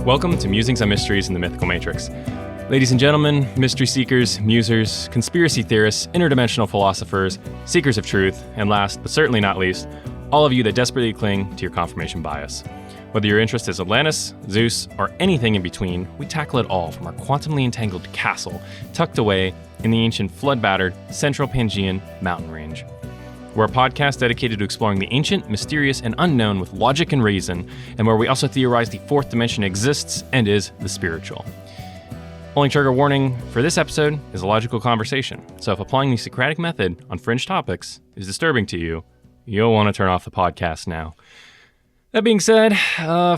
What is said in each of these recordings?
Welcome to Musings on Mysteries in the Mythical Matrix. Ladies and gentlemen, mystery seekers, musers, conspiracy theorists, interdimensional philosophers, seekers of truth, and last but certainly not least, all of you that desperately cling to your confirmation bias. Whether your interest is Atlantis, Zeus, or anything in between, we tackle it all from our quantumly entangled castle tucked away in the ancient flood-battered Central Pangaean mountain range. We're a podcast dedicated to exploring the ancient, mysterious, and unknown with logic and reason, and where we also theorize the fourth dimension exists and is the spiritual. Only trigger warning for this episode is a logical conversation, so if applying the Socratic method on fringe topics is disturbing to you, you'll want to turn off the podcast now. That being said,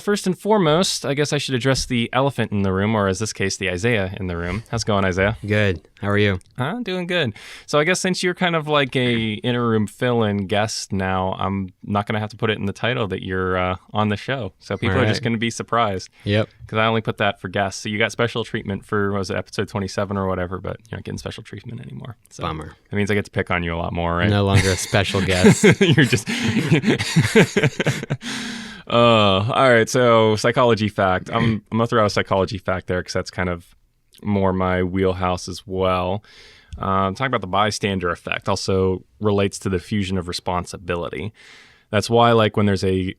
first and foremost, I guess I should address the elephant in the room, or as this case, the Isaiah in the room. How's it going, Isaiah? Good. How are you? I'm doing good. So I guess since you're kind of like a interim fill-in guest now, I'm not going to have to put it in the title that you're on the show. So people are just going to be surprised. Yep. Because I only put that for guests. So you got special treatment for, what was it, episode 27 or whatever, but you're not getting special treatment anymore. So Bummer. That means I get to pick on you a lot more, right? No longer a special guest. You're just... all right, so psychology fact. I'm going to throw out a psychology fact there because that's kind of more my wheelhouse as well. Talking about the bystander effect also relates to the fusion of responsibility. That's why, like, when there's a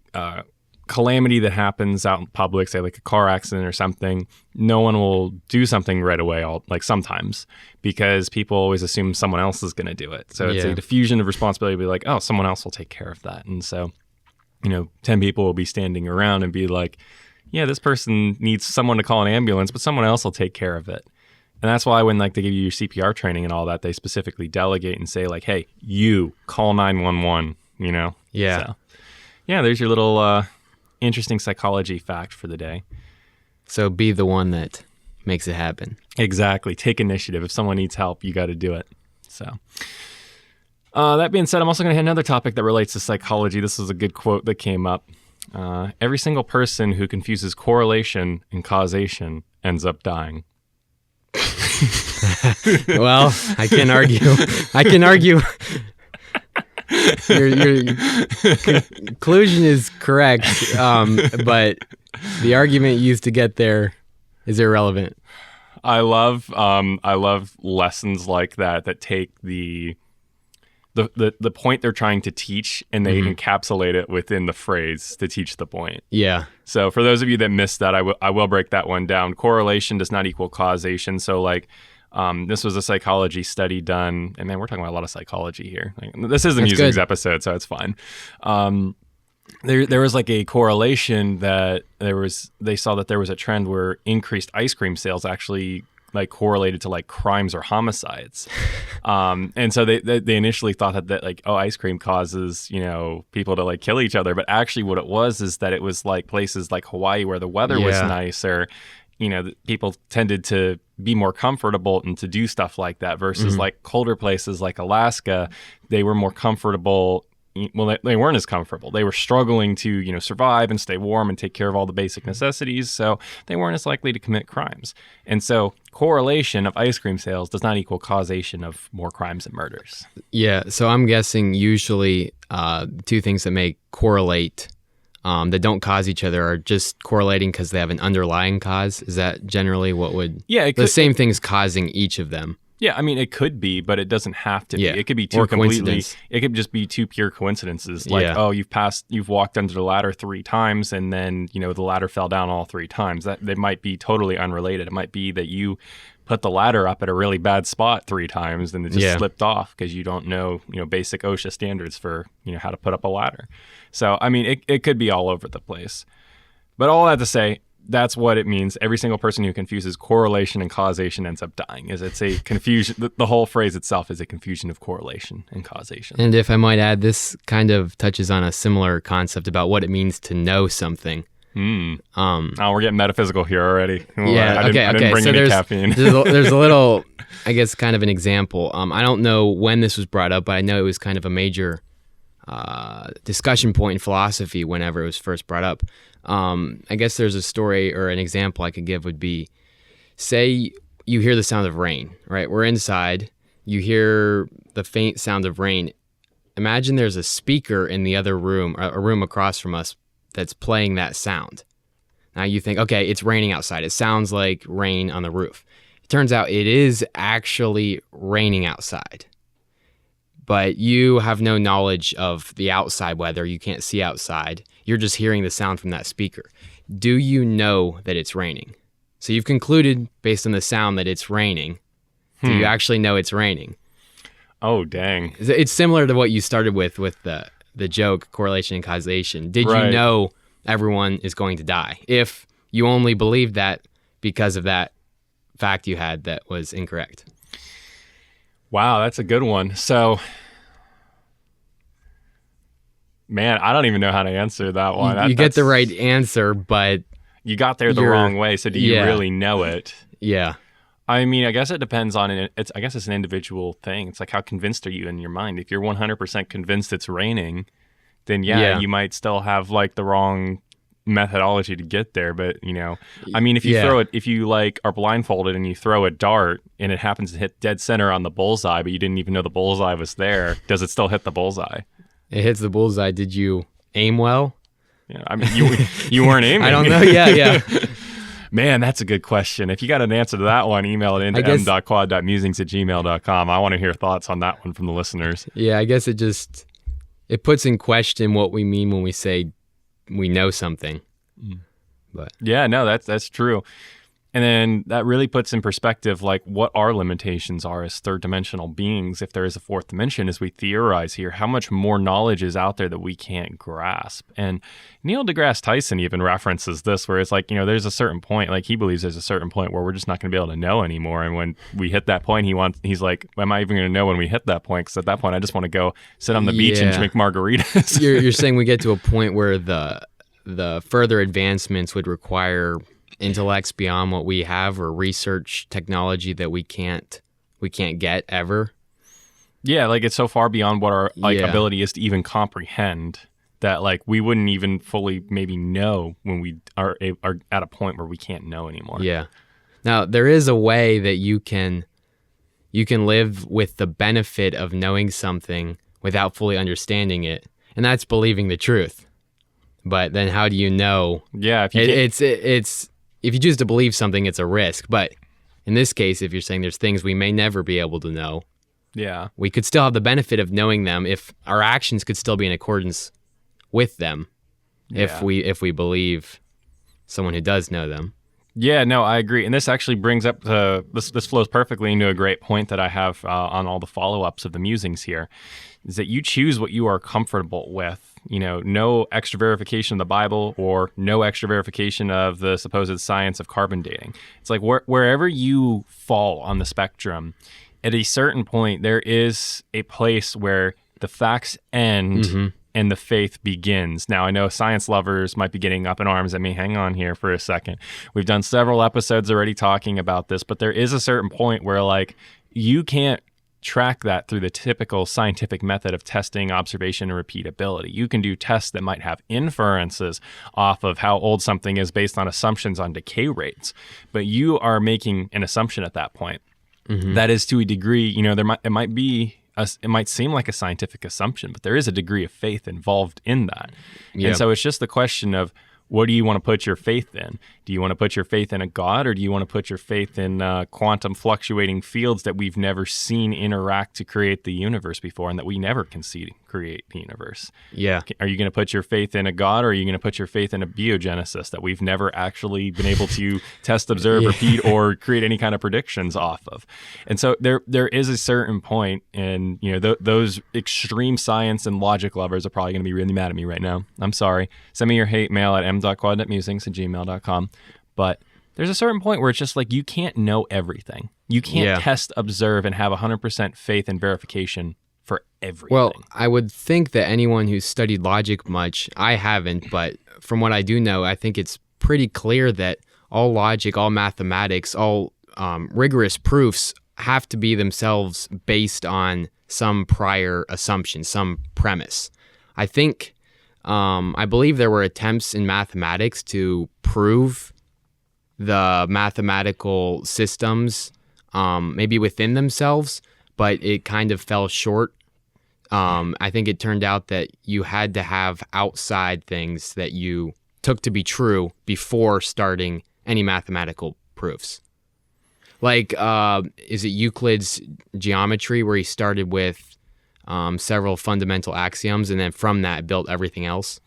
calamity that happens out in public, say like a car accident or something, no one will do something right away, sometimes, because people always assume someone else is going to do it. So it's a diffusion of responsibility to be like, oh, someone else will take care of that. And so 10 people will be standing around and be like, yeah, this person needs someone to call an ambulance, but someone else will take care of it. And that's why when they give you your CPR training and all that, they specifically delegate and say like, hey, you call 911, Yeah. So, yeah, there's your little interesting psychology fact for the day. So be the one that makes it happen. Exactly. Take initiative. If someone needs help, you got to do it. So... that being said, I'm also going to hit another topic that relates to psychology. This was a good quote that came up. Every single person who confuses correlation and causation ends up dying. Well, I can argue. Your conclusion is correct, but the argument used to get there is irrelevant. I love lessons like that take the point they're trying to teach, and they encapsulate it within the phrase to teach the point. Yeah. So for those of you that missed that, I will break that one down. Correlation does not equal causation. So like, this was a psychology study done, and man, we're talking about a lot of psychology here. Like, this is the Musings episode, so it's fine. There was like a correlation that they saw that there was a trend where increased ice cream sales actually like correlated to like crimes or homicides. And so they initially thought that like, oh, ice cream causes, people to like kill each other. But actually what it was is that it was like places like Hawaii where the weather was nice, or, people tended to be more comfortable and to do stuff like that versus like colder places like Alaska, they were more comfortable. Well, they weren't as comfortable. They were struggling to, survive and stay warm and take care of all the basic necessities. So they weren't as likely to commit crimes. And so correlation of ice cream sales does not equal causation of more crimes and murders. Yeah. So I'm guessing usually two things that may correlate that don't cause each other are just correlating because they have an underlying cause. Is that generally what would... Yeah. The same things causing each of them. Yeah, I mean, it could be, but it doesn't have to be. Yeah. It could be it could just be two pure coincidences. Like, you've walked under the ladder 3 times, and then, the ladder fell down all 3 times. That they might be totally unrelated. It might be that you put the ladder up at a really bad spot 3 times, and it just slipped off because you don't know, basic OSHA standards for, how to put up a ladder. So, I mean, it could be all over the place. But all that to say, that's what it means. Every single person who confuses correlation and causation ends up dying. It's a confusion. The whole phrase itself is a confusion of correlation and causation. And if I might add, this kind of touches on a similar concept about what it means to know something. We're getting metaphysical here already. Yeah. I didn't bring any caffeine. there's a little, I guess, kind of an example. I don't know when this was brought up, but I know it was kind of a major discussion point in philosophy whenever it was first brought up. I guess there's a story or an example I could give would be, say you hear the sound of rain, right? We're inside, you hear the faint sound of rain. Imagine there's a speaker in the other room, a room across from us, that's playing that sound. Now you think, okay, it's raining outside. It sounds like rain on the roof. It turns out it is actually raining outside. But you have no knowledge of the outside weather. You can't see outside. You're just hearing the sound from that speaker. Do you know that it's raining? So you've concluded based on the sound that it's raining. Do you actually know it's raining? Oh, dang. It's similar to what you started with the joke, correlation and causation. Did you know everyone is going to die? If you only believed that because of that fact you had that was incorrect. Wow, that's a good one. So, man, I don't even know how to answer that one. You get the right answer, but you got there the wrong way. So do you really know it? Yeah. I mean, I guess it depends on it. I guess it's an individual thing. It's like, how convinced are you in your mind? If you're 100% convinced it's raining, then you might still have like the wrong methodology to get there. But I mean, if you if you like are blindfolded and you throw a dart and it happens to hit dead center on the bullseye, but you didn't even know the bullseye was there, does it still hit the bullseye? It hits the bullseye. Did you aim well? Yeah, I mean, you weren't aiming. I don't know. Yeah. Man, that's a good question. If you got an answer to that one, email it into m.quad.musings@gmail.com. I want to hear thoughts on that one from the listeners. Yeah, I guess it puts in question what we mean when we say we know something. But yeah, no, that's true. And then that really puts in perspective like what our limitations are as third dimensional beings, if there is a fourth dimension, as we theorize here, how much more knowledge is out there that we can't grasp. And Neil deGrasse Tyson even references this, where it's like, there's a certain point, like he believes there's a certain point where we're just not going to be able to know anymore. And when we hit that point, he's like, am I even going to know when we hit that point? Because at that point, I just want to go sit on the beach and drink margaritas. You're saying we get to a point where the further advancements would require intellects beyond what we have, or research technology that we can't get ever. Yeah, like it's so far beyond what our ability is to even comprehend that like we wouldn't even fully maybe know when we are at a point where we can't know anymore. Yeah. Now there is a way that you can live with the benefit of knowing something without fully understanding it, and that's believing the truth. But then how do you know? Yeah, if you choose to believe something, it's a risk. But in this case, if you're saying there's things we may never be able to know, we could still have the benefit of knowing them if our actions could still be in accordance with them, if we believe someone who does know them. Yeah, no, I agree. And this actually brings up this flows perfectly into a great point that I have on all the follow-ups of the musings here, is that you choose what you are comfortable with. No extra verification of the Bible or no extra verification of the supposed science of carbon dating. It's like wherever you fall on the spectrum, at a certain point, there is a place where the facts end and the faith begins. Now, I know science lovers might be getting up in arms at me. Hang on here for a second. We've done several episodes already talking about this, but there is a certain point where like you can't track that through the typical scientific method of testing, observation, and repeatability. You can do tests that might have inferences off of how old something is based on assumptions on decay rates, but you are making an assumption at that point. That is to a degree, it might seem like a scientific assumption, but there is a degree of faith involved in that. Yeah. And so it's just the question of, what do you want to put your faith in? Do you want to put your faith in a God, or do you want to put your faith in quantum fluctuating fields that we've never seen interact to create the universe before, and that we never can see create the universe? Yeah. Are you going to put your faith in a God, or are you going to put your faith in a biogenesis that we've never actually been able to test, observe, repeat, or create any kind of predictions off of? And so there is a certain point, and those extreme science and logic lovers are probably going to be really mad at me right now. I'm sorry. Send me your hate mail at m.quad.musings@gmail.com. But there's a certain point where it's just like you can't know everything. You can't test, observe, and have 100% faith and verification for everything. Well, I would think that anyone who's studied logic much, I haven't, but from what I do know, I think it's pretty clear that all logic, all mathematics, all rigorous proofs have to be themselves based on some prior assumption, some premise. I believe there were attempts in mathematics to prove the mathematical systems maybe within themselves, but it kind of fell short. I think it turned out that you had to have outside things that you took to be true before starting any mathematical proofs. Like, is it Euclid's geometry, where he started with several fundamental axioms, and then from that built everything else?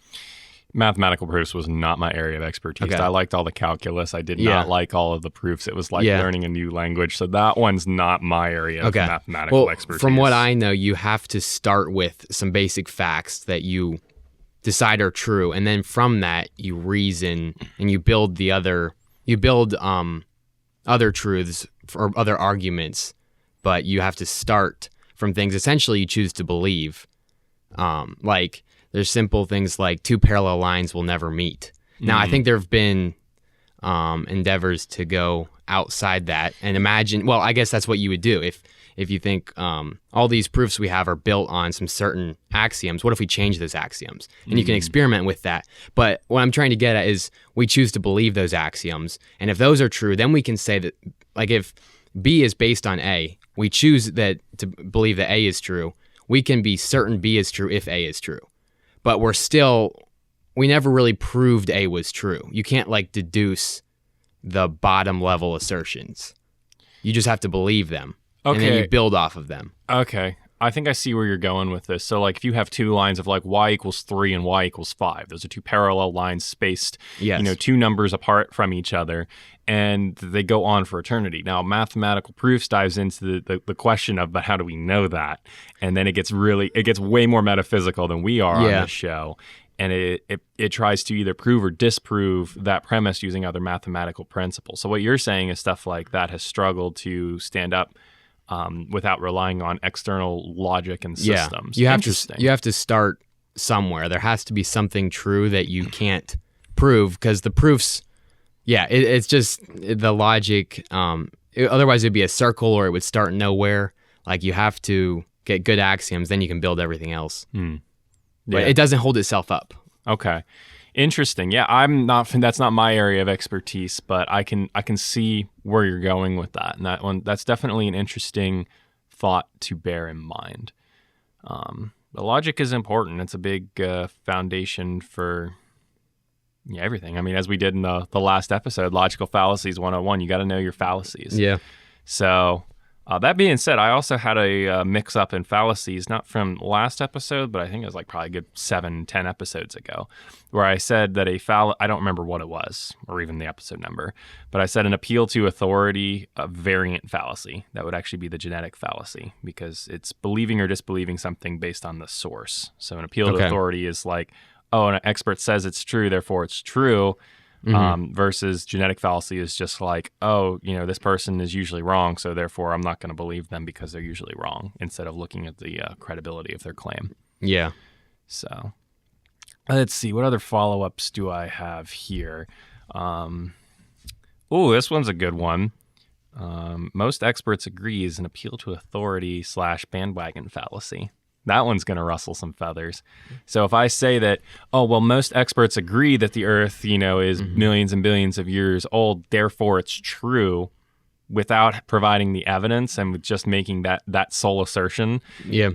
Mathematical proofs was not my area of expertise. Okay. I liked all the calculus. I did not like all of the proofs. It was like learning a new language. So that one's not my area of mathematical expertise. From what I know, you have to start with some basic facts that you decide are true, and then from that you reason and you build other truths or other arguments, but you have to start from things essentially you choose to believe. Like, there's simple things like two parallel lines will never meet. Now, I think there have been endeavors to go outside that and imagine, well, I guess that's what you would do if you think all these proofs we have are built on some certain axioms. What if we change those axioms? And you can experiment with that. But what I'm trying to get at is we choose to believe those axioms. And if those are true, then we can say that, like, if B is based on A, we choose that to believe that A is true. We can be certain B is true if A is true. But we never really proved A was true. You can't, like, deduce the bottom level assertions. You just have to believe them. Okay. And then you build off of them. Okay. I think I see where you're going with this. So, like, if you have two lines of, like, y equals 3 and y equals 5, those are two parallel lines spaced, two numbers apart from each other, and they go on for eternity. Now, mathematical proofs dives into the question of, but how do we know that? And then it gets way more metaphysical than we are on this show. And it tries to either prove or disprove that premise using other mathematical principles. So what you're saying is stuff like that has struggled to stand up without relying on external logic and systems. You have to start somewhere. There has to be something true that you can't prove, because the proofs, it's just the logic. Otherwise, it'd be a circle, or it would start nowhere. Like, you have to get good axioms, then you can build everything else. But it doesn't hold itself up. Okay. Interesting. Yeah, that's not my area of expertise, but I can see where you're going with that. And that's definitely an interesting thought to bear in mind. The logic is important. It's a big foundation for everything. I mean, as we did in the last episode, Logical Fallacies 101, you got to know your fallacies. Yeah. So, that being said, I also had a mix-up in fallacies, not from last episode, but I think it was like probably a good 7-10 episodes ago, where I said that I don't remember what it was, or even the episode number, but I said an appeal to authority, a variant fallacy. That would actually be the genetic fallacy, because it's believing or disbelieving something based on the source. So an appeal to authority is like, oh, an expert says it's true, therefore it's true. Versus genetic fallacy is just like, oh, this person is usually wrong, so therefore I'm not going to believe them because they're usually wrong, instead of looking at the credibility of their claim. Yeah. So let's see, what other follow-ups do I have here? This one's a good one. Most experts agree is an appeal to authority / bandwagon fallacy. That one's going to rustle some feathers. So if I say that, most experts agree that the Earth, is millions and billions of years old, therefore it's true, without providing the evidence and with just making that sole assertion,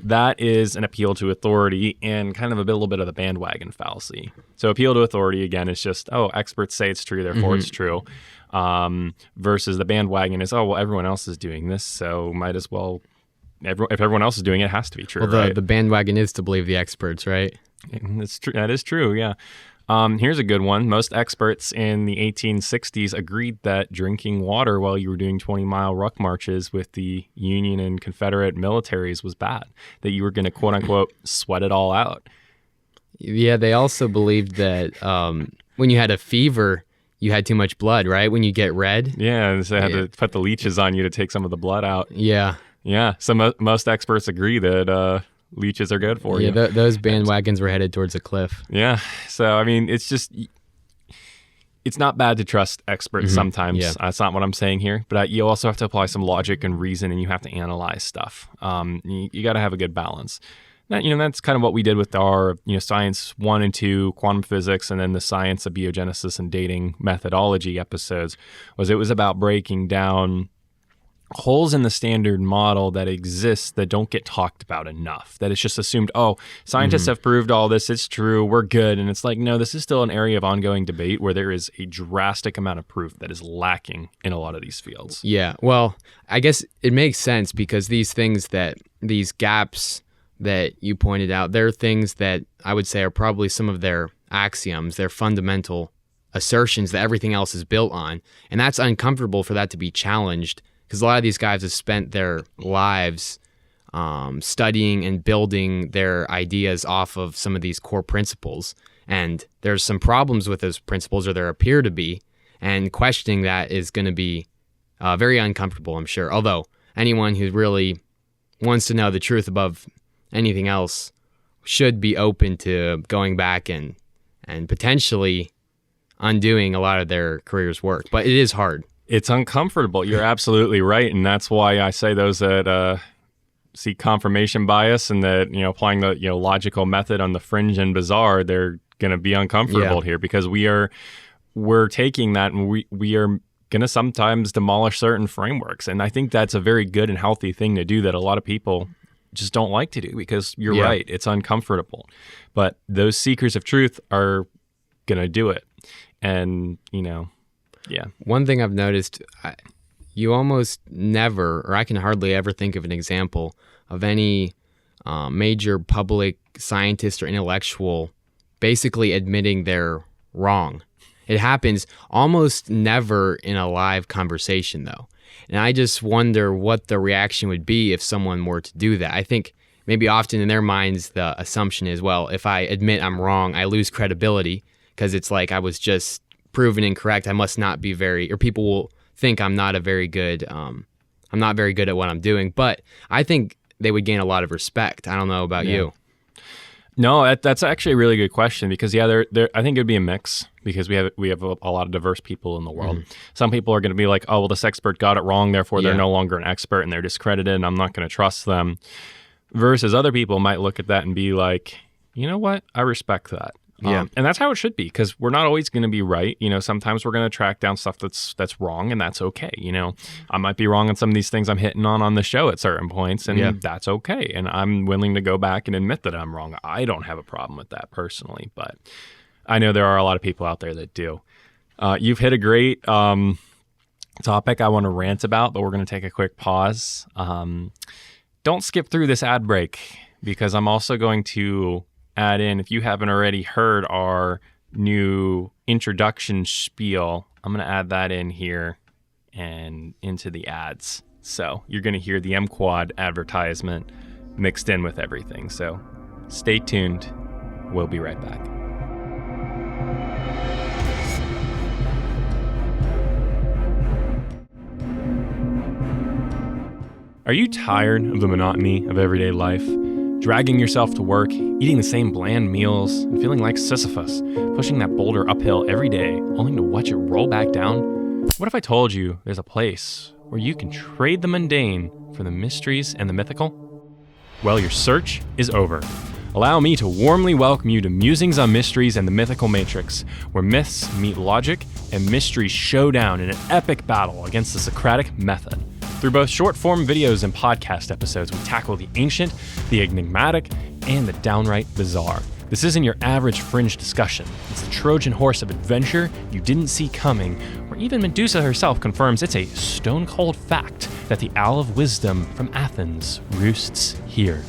that is an appeal to authority and kind of a little bit of the bandwagon fallacy. So appeal to authority, again, is just, experts say it's true, therefore it's true. Versus the bandwagon is, everyone else is doing this, so might as well... If everyone else is doing it, it has to be true, right? The bandwagon is to believe the experts, right? That's true. That is true, yeah. Here's a good one. Most experts in the 1860s agreed that drinking water while you were doing 20-mile ruck marches with the Union and Confederate militaries was bad, that you were going to, quote-unquote, sweat it all out. Yeah, they also believed that when you had a fever, you had too much blood, right? When you get red. Yeah, so they had to put the leeches on you to take some of the blood out. Yeah. Yeah, so most experts agree that leeches are good for you. Yeah, those bandwagons were headed towards a cliff. Yeah, so I mean, it's not bad to trust experts sometimes. Yeah. That's not what I'm saying here, but you also have to apply some logic and reason, and you have to analyze stuff. You got to have a good balance. That's kind of what we did with our Science 1 and 2, quantum physics, and then the science of biogenesis and dating methodology episodes. It was about breaking down holes in the standard model that exists that don't get talked about enough, that it's just assumed, oh, scientists have proved all this, it's true, we're good. And it's like, no, this is still an area of ongoing debate where there is a drastic amount of proof that is lacking in a lot of these fields. Yeah, well, I guess it makes sense because these gaps that you pointed out, they're things that I would say are probably some of their axioms, their fundamental assertions that everything else is built on. And that's uncomfortable for that to be challenged, because a lot of these guys have spent their lives studying and building their ideas off of some of these core principles. And there's some problems with those principles, or there appear to be, and questioning that is going to be very uncomfortable, I'm sure. Although anyone who really wants to know the truth above anything else should be open to going back and potentially undoing a lot of their career's work. But it is hard. It's uncomfortable. You're absolutely right. And that's why I say those that see confirmation bias and that, applying the, logical method on the fringe and bizarre, they're going to be uncomfortable here, because we're taking that and we are going to sometimes demolish certain frameworks. And I think that's a very good and healthy thing to do that a lot of people just don't like to do, because you're right. It's uncomfortable. But those seekers of truth are going to do it. And, yeah. One thing I've noticed, you almost never, or I can hardly ever think of an example of any major public scientist or intellectual basically admitting they're wrong. It happens almost never in a live conversation, though. And I just wonder what the reaction would be if someone were to do that. I think maybe often in their minds, the assumption is, well, if I admit I'm wrong, I lose credibility, because it's like I was just proven incorrect. I must not be or people will think I'm not very good at what I'm doing. But I think they would gain a lot of respect. I don't know about you. No, that's actually a really good question, because I think it'd be a mix, because we have a lot of diverse people in the world. Some people are going to be like, oh, well, this expert got it wrong, therefore they're no longer an expert and they're discredited and I'm not going to trust them. Versus other people might look at that and be like, you know what? I respect that. And that's how it should be, because we're not always going to be right. Sometimes we're going to track down stuff that's wrong, and that's okay. I might be wrong on some of these things I'm hitting on the show at certain points, and that's okay. And I'm willing to go back and admit that I'm wrong. I don't have a problem with that personally, but I know there are a lot of people out there that do. You've hit a great topic I want to rant about, but we're going to take a quick pause. Don't skip through this ad break, because I'm also going to add in, if you haven't already heard our new introduction spiel, I'm going to add that in here and into the ads. So you're going to hear the M-Quad advertisement mixed in with everything. So stay tuned. We'll be right back. Are you tired of the monotony of everyday life? Dragging yourself to work, eating the same bland meals, and feeling like Sisyphus, pushing that boulder uphill every day, only to watch it roll back down? What if I told you there's a place where you can trade the mundane for the mysteries and the mythical? Well, your search is over. Allow me to warmly welcome you to Musings on Mysteries and the Mythical Matrix, where myths meet logic and mysteries show down in an epic battle against the Socratic method. Through both short-form videos and podcast episodes, we tackle the ancient, the enigmatic, and the downright bizarre. This isn't your average fringe discussion. It's the Trojan horse of adventure you didn't see coming, where even Medusa herself confirms it's a stone-cold fact that the Owl of Wisdom from Athens roosts here.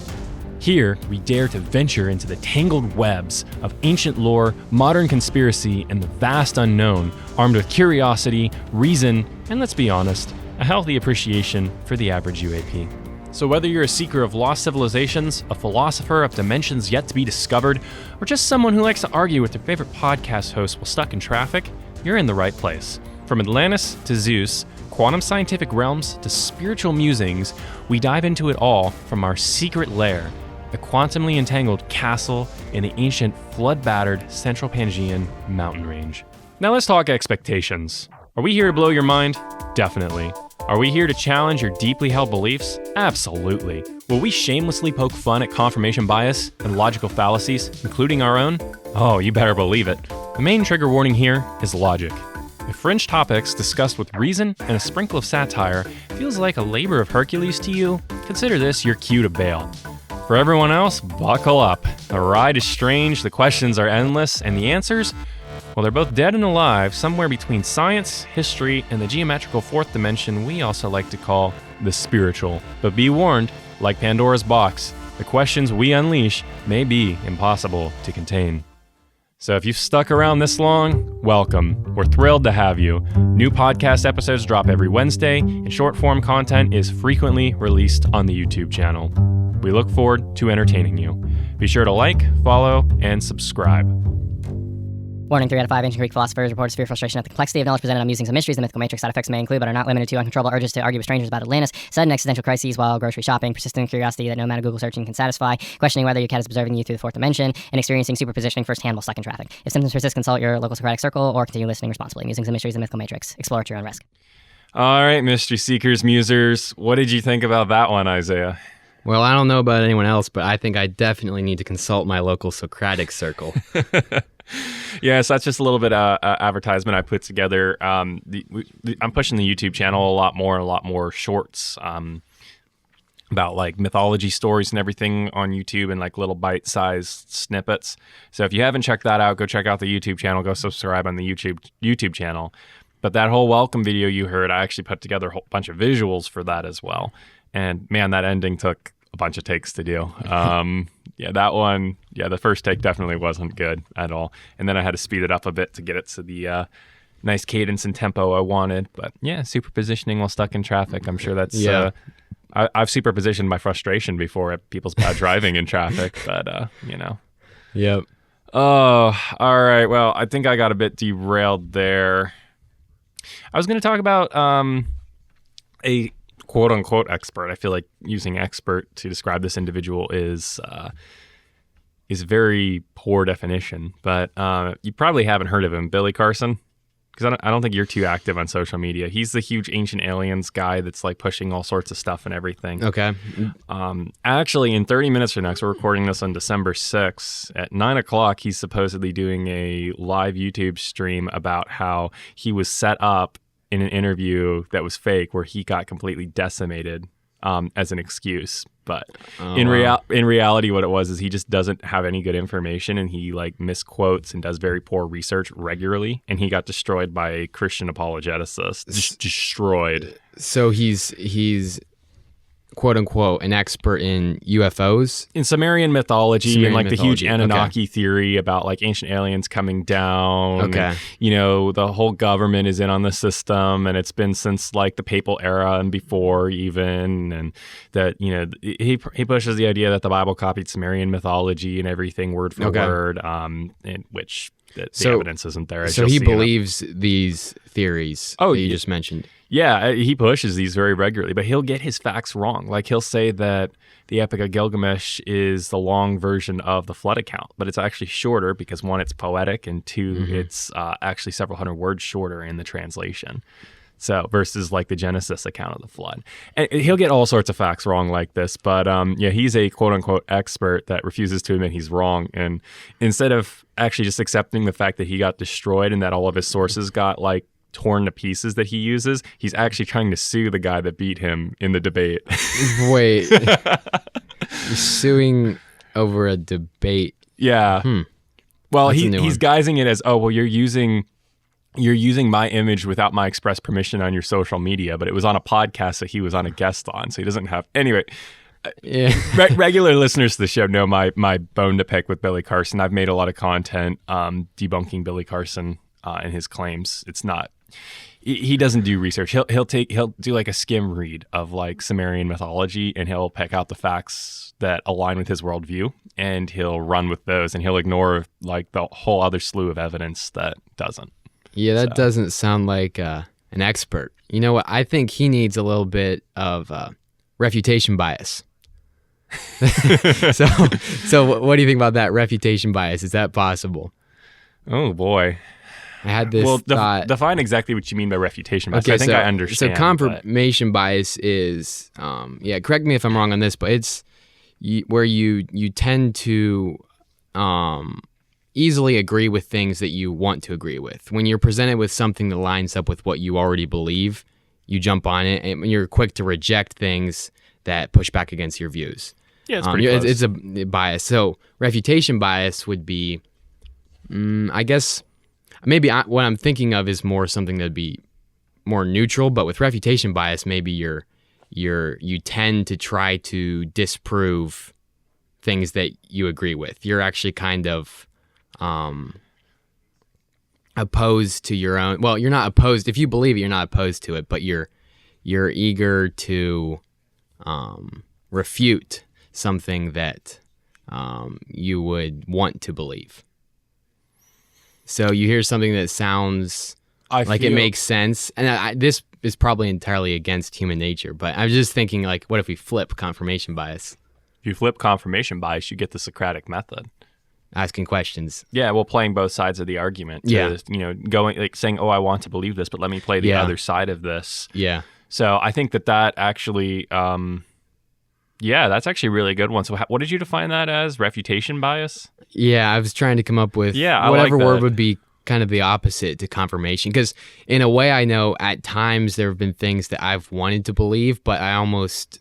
Here, we dare to venture into the tangled webs of ancient lore, modern conspiracy, and the vast unknown, armed with curiosity, reason, and let's be honest, a healthy appreciation for the average UAP. So whether you're a seeker of lost civilizations, a philosopher of dimensions yet to be discovered, or just someone who likes to argue with their favorite podcast host while stuck in traffic, you're in the right place. From Atlantis to Zeus, quantum scientific realms to spiritual musings, we dive into it all from our secret lair, a quantumly entangled castle in the ancient flood-battered Central Pangaean mountain range. Now let's talk expectations. Are we here to blow your mind? Definitely. Are we here to challenge your deeply held beliefs? Absolutely. Will we shamelessly poke fun at confirmation bias and logical fallacies, including our own? Oh, you better believe it. The main trigger warning here is logic. If fringe topics discussed with reason and a sprinkle of satire feels like a labor of Hercules to you, consider this your cue to bail. For everyone else, buckle up. The ride is strange, the questions are endless, and the answers? Well, they're both dead and alive, somewhere between science, history, and the geometrical fourth dimension we also like to call the spiritual. But be warned, like Pandora's box, the questions we unleash may be impossible to contain. So if you've stuck around this long, welcome. We're thrilled to have you. New podcast episodes drop every Wednesday, and short-form content is frequently released on the YouTube channel. We look forward to entertaining you. Be sure to like, follow, and subscribe. Warning, 3 out of 5 ancient Greek philosophers reported severe frustration at the complexity of knowledge presented on Musings and Mysteries. The mythical matrix side effects may include, but are not limited to, uncontrollable urges to argue with strangers about Atlantis, sudden existential crises while grocery shopping, persistent curiosity that no amount of Google searching can satisfy, questioning whether your cat is observing you through the fourth dimension, and experiencing superpositioning firsthand while stuck in traffic. If symptoms persist, consult your local Socratic circle or continue listening responsibly. Musings and Mysteries, the mythical matrix. Explore at your own risk. All right, mystery seekers, musers, what did you think about that one, Isaiah? Well, I don't know about anyone else, but I think I definitely need to consult my local Socratic circle. Yes, that's just a little bit of advertisement I put together. I'm pushing the YouTube channel a lot more shorts about like mythology stories and everything on YouTube and like little bite-sized snippets. So if you haven't checked that out, go check out the YouTube channel. Go subscribe on the YouTube channel. But that whole welcome video you heard, I actually put together a whole bunch of visuals for that as well. And man, that ending took a bunch of takes to do. Yeah, that one, the first take definitely wasn't good at all. And then I had to speed it up a bit to get it to the nice cadence and tempo I wanted. But yeah, superpositioning while stuck in traffic. I'm sure that's, I've superpositioned my frustration before at people's bad driving in traffic, but Yep. Oh, all right. Well, I think I got a bit derailed there. I was going to talk about a quote-unquote expert. I feel like using expert to describe this individual is a very poor definition, but you probably haven't heard of him, Billy Carson, because I don't think you're too active on social media. He's the huge Ancient Aliens guy that's like pushing all sorts of stuff and everything. Okay. Actually, in 30 minutes from now, so we're recording this on December 6th, at 9 o'clock, he's supposedly doing a live YouTube stream about how he was set up in an interview that was fake where he got completely decimated as an excuse. But in reality, what it was is he just doesn't have any good information, and he like misquotes and does very poor research regularly, and he got destroyed by a Christian apologeticist. Just destroyed. So he's quote unquote an expert in UFOs, in Sumerian mythology, and like the huge Anunnaki theory about like ancient aliens coming down. Okay. And, the whole government is in on the system, and it's been since like the papal era and before even, and that he pushes the idea that the Bible copied Sumerian mythology and everything word for word, in which the evidence isn't there. So he believes these theories that you just mentioned. Yeah, he pushes these very regularly, but he'll get his facts wrong. Like he'll say that the Epic of Gilgamesh is the long version of the flood account, but it's actually shorter because one, it's poetic, and two, it's actually several hundred words shorter in the translation. So versus like the Genesis account of the flood. And he'll get all sorts of facts wrong like this, but he's a quote unquote expert that refuses to admit he's wrong. And instead of actually just accepting the fact that he got destroyed and that all of his sources got like torn to pieces that he uses, he's actually trying to sue the guy that beat him in the debate. Wait, you're suing over a debate? Yeah. Well, he's guising it as, you're using my image without my express permission on your social media, but it was on a podcast that he was on a guest on, so he doesn't have. Anyway. Yeah. Regular listeners to the show know my bone to pick with Billy Carson. I've made a lot of content debunking Billy Carson and his claims. It's not. He doesn't do research. He'll do like a skim read of like Sumerian mythology, and he'll pick out the facts that align with his worldview, and he'll run with those, and he'll ignore like the whole other slew of evidence that doesn't. Yeah, that doesn't sound like an expert. You know what? I think he needs a little bit of refutation bias. So what do you think about that refutation bias? Is that possible? Oh boy. I had this thought. Define exactly what you mean by refutation bias. Okay, I think I understand. So confirmation bias is, correct me if I'm wrong on this, but it's where you tend to, easily agree with things that you want to agree with. When you're presented with something that lines up with what you already believe, you jump on it, and you're quick to reject things that push back against your views. Yeah, it's pretty close. It's a bias. So refutation bias would be, I guess, maybe what I'm thinking of is more something that'd be more neutral. But with refutation bias, maybe you tend to try to disprove things that you agree with. You're actually kind of opposed to your own. Well, you're not opposed. If you believe it, you're not opposed to it, but you're eager to refute something that you would want to believe. So you hear something that sounds like it makes sense, and this is probably entirely against human nature. But I was just thinking, like, what if we flip confirmation bias? If you flip confirmation bias, you get the Socratic method. Asking questions. Yeah, well, playing both sides of the argument. Going, like, saying, "Oh, I want to believe this, but let me play the other side of this." Yeah. So I think that actually, that's actually a really good one. So what did you define that as? Refutation bias? Yeah, I was trying to come up with I whatever like word that. would be kind of the opposite to confirmation. Because in a way, I know at times there have been things that I've wanted to believe, but I almost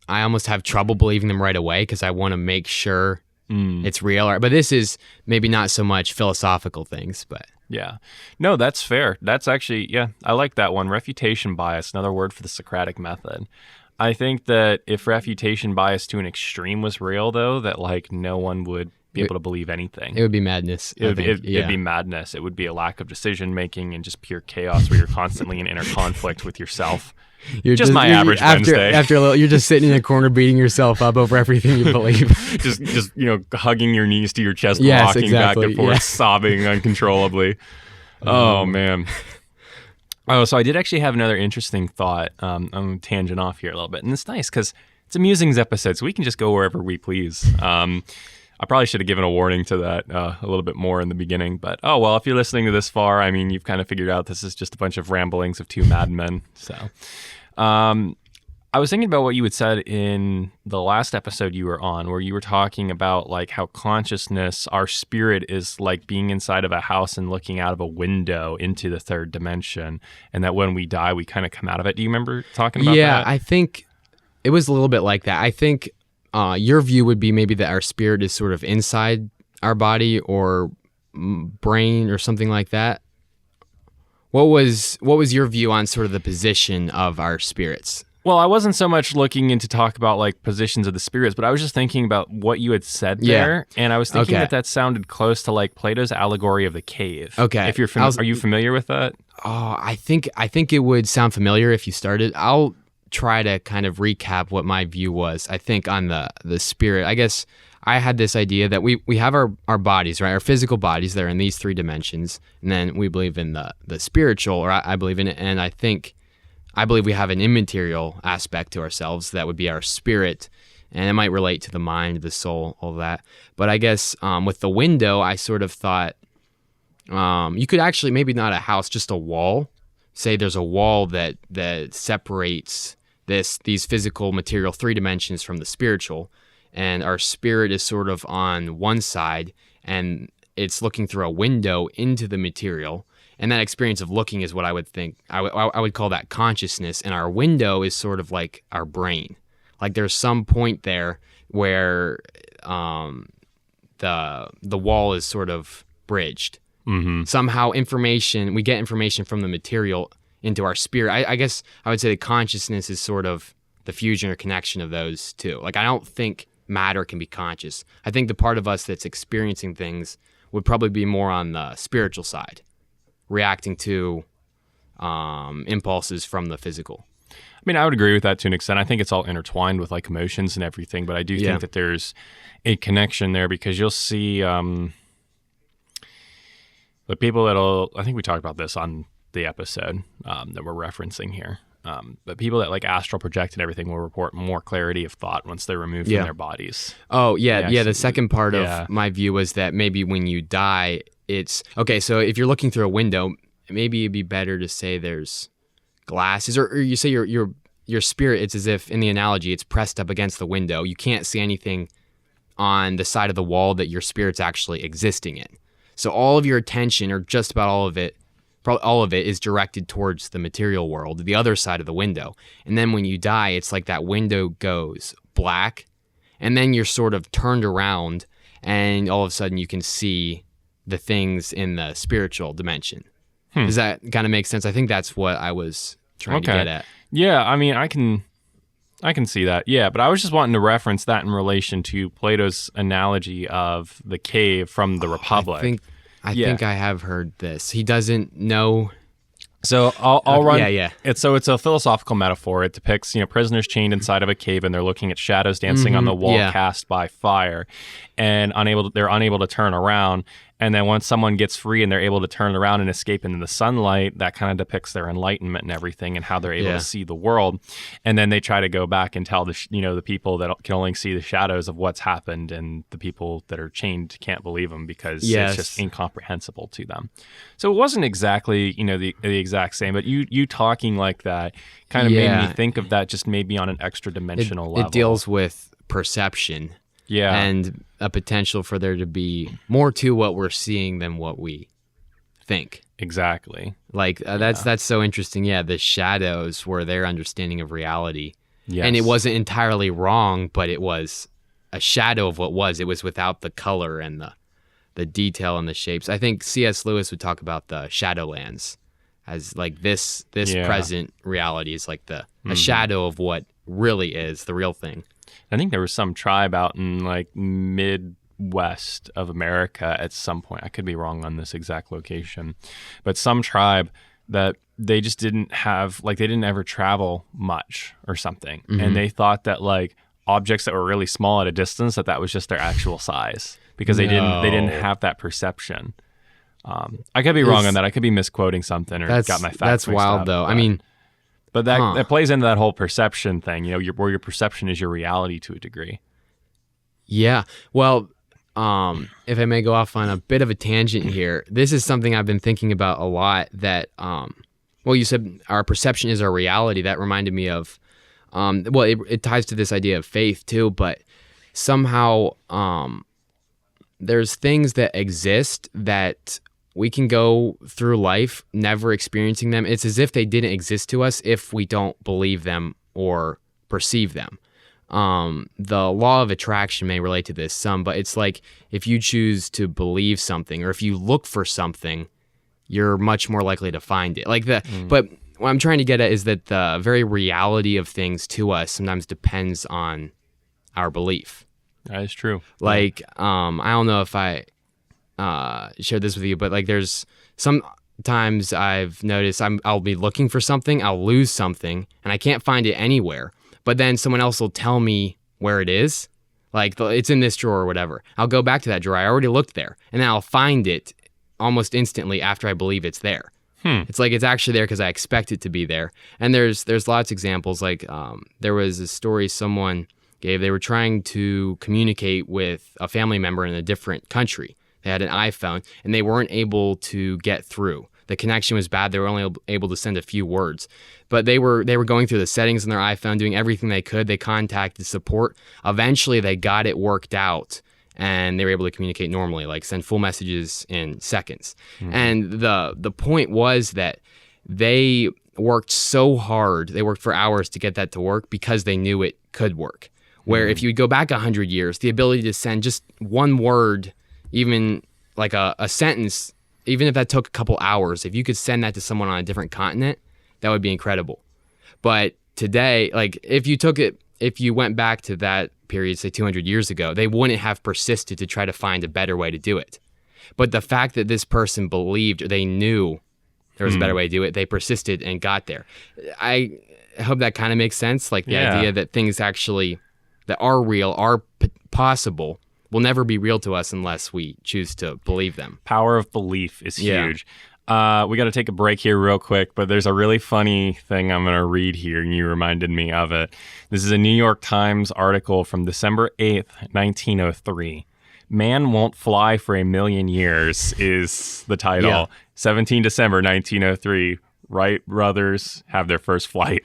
have trouble believing them right away because I want to make sure it's real. But this is maybe not so much philosophical things, but... Yeah. No, that's fair. That's actually, I like that one. Refutation bias, another word for the Socratic method. I think that if refutation bias to an extreme was real, though, that like no one would be able to believe anything. It would be madness. It'd be madness. It would be a lack of decision making and just pure chaos where you're constantly in inner conflict with yourself. You're just my average Wednesday. After a little, you're just sitting in a corner beating yourself up over everything you believe. just hugging your knees to your chest, yes, rocking exactly. back and forth, sobbing uncontrollably. Oh man. Oh, so I did actually have another interesting thought. I'm tangent off here a little bit, and it's nice because it's a Musings episode, so we can just go wherever we please. I probably should have given a warning to that a little bit more in the beginning, but oh well, if you're listening to this far, I mean, you've kind of figured out this is just a bunch of ramblings of two madmen. So, I was thinking about what you had said in the last episode you were on, where you were talking about like how consciousness, our spirit, is like being inside of a house and looking out of a window into the third dimension, and that when we die, we kind of come out of it. Do you remember talking about that? Yeah, I think it was a little bit like that. I think your view would be maybe that our spirit is sort of inside our body or brain or something like that. What was your view on sort of the position of our spirits? Well, I wasn't so much looking into talk about like positions of the spirits, but I was just thinking about what you had said there, and I was thinking that sounded close to like Plato's allegory of the cave. Okay, if you're are you familiar with that? Oh, I think it would sound familiar if you started. I'll try to kind of recap what my view was. I think on the spirit, I guess I had this idea that we have our bodies, right? Our physical bodies, they're in these three dimensions, and then we believe in the spiritual, or I believe in it, and I believe we have an immaterial aspect to ourselves that would be our spirit, and it might relate to the mind, the soul, all that. But I guess with the window, I sort of thought you could actually, maybe not a house, just a wall. Say there's a wall that separates these physical, material, three dimensions from the spiritual, and our spirit is sort of on one side, and it's looking through a window into the material. And that experience of looking is what I would think. I would call that consciousness, and our window is sort of like our brain. Like there's some point there where the wall is sort of bridged. Mm-hmm. Somehow we get information from the material into our spirit. I guess I would say that consciousness is sort of the fusion or connection of those two. Like I don't think matter can be conscious. I think the part of us that's experiencing things would probably be more on the spiritual side, reacting to impulses from the physical. I mean, I would agree with that to an extent. I think it's all intertwined with like emotions and everything, but I do think that there's a connection there, because you'll see the people I think we talked about this on the episode that we're referencing here, but people that like astral project and everything will report more clarity of thought once they're removed from their bodies. Oh, yeah. The second part of my view was that maybe when you die, it's okay. So if you're looking through a window, maybe it'd be better to say there's glasses, or you say your spirit. It's as if, in the analogy, it's pressed up against the window. You can't see anything on the side of the wall that your spirit's actually existing in. So all of your attention, or just about all of it, probably all of it, is directed towards the material world, the other side of the window. And then when you die, it's like that window goes black, and then you're sort of turned around, and all of a sudden you can see the things in the spiritual dimension. Does that kind of make sense? I think that's what I was trying to get at. Yeah, I mean, I can see that. Yeah, but I was just wanting to reference that in relation to Plato's analogy of the cave from the Republic. I think I have heard this. He doesn't know. So I'll run. Yeah. It's a philosophical metaphor. It depicts prisoners chained inside of a cave, and they're looking at shadows dancing on the wall cast by fire, and they're unable to turn around. And then once someone gets free and they're able to turn around and escape into the sunlight, that kind of depicts their enlightenment and everything, and how they're able to see the world. And then they try to go back and tell the people that can only see the shadows of what's happened, and the people that are chained can't believe them because it's just incomprehensible to them. So it wasn't exactly the exact same, but you talking like that kind of made me think of that just maybe on an extra dimensional level. It deals with perception. Yeah. And a potential for there to be more to what we're seeing than what we think. Exactly. Like, that's so interesting. Yeah, the shadows were their understanding of reality. Yes. And it wasn't entirely wrong, but it was a shadow of what was. It was without the color and the detail and the shapes. I think C.S. Lewis would talk about the Shadowlands as like this present reality is like a shadow of what really is the real thing. I think there was some tribe out in like Midwest of America at some point. I could be wrong on this exact location, but some tribe that they just didn't have, like, they didn't ever travel much or something. And they thought that like objects that were really small at a distance, that was just their actual size, because they didn't have that perception. I could be wrong on that. I could be misquoting something or got my facts That's mixed wild up, though. I mean, but that plays into that whole perception thing, where your perception is your reality to a degree. Yeah. Well, if I may go off on a bit of a tangent here, this is something I've been thinking about a lot. That, well, you said our perception is our reality. That reminded me of, it ties to this idea of faith too. But somehow, there's things that exist that we can go through life never experiencing them. It's as if they didn't exist to us if we don't believe them or perceive them. The law of attraction may relate to this some, but it's like if you choose to believe something or if you look for something, you're much more likely to find it. But what I'm trying to get at is that the very reality of things to us sometimes depends on our belief. That is true. Like, I don't know if I shared this with you, but like there's sometimes I've noticed I'll be looking for something, I'll lose something, and I can't find it anywhere. But then someone else will tell me where it is. Like, it's in this drawer or whatever. I'll go back to that drawer. I already looked there. And then I'll find it almost instantly after I believe it's there. It's like it's actually there because I expect it to be there. And there's lots of examples. Like, there was a story someone gave. They were trying to communicate with a family member in a different country. They had an iPhone, and they weren't able to get through. The connection was bad. They were only able to send a few words. But they were going through the settings on their iPhone, doing everything they could. They contacted support. Eventually, they got it worked out, and they were able to communicate normally, like send full messages in seconds. And the point was that they worked so hard. They worked for hours to get that to work because they knew it could work. Where if you go back 100 years, the ability to send just one word, even like a sentence, even if that took a couple hours, if you could send that to someone on a different continent, that would be incredible. But today, like if you went back to that period, say 200 years ago, they wouldn't have persisted to try to find a better way to do it. But the fact that this person believed, or they knew there was a better way to do it, they persisted and got there. I hope that kind of makes sense. Like the idea that things actually that are real, are possible, will never be real to us unless we choose to believe them. Power of belief is huge. We got to take a break here real quick, but there's a really funny thing I'm going to read here, and you reminded me of it. This is a New York Times article from December 8th, 1903. Man Won't Fly for a Million Years is the title. 17 December 1903. Wright brothers have their first flight.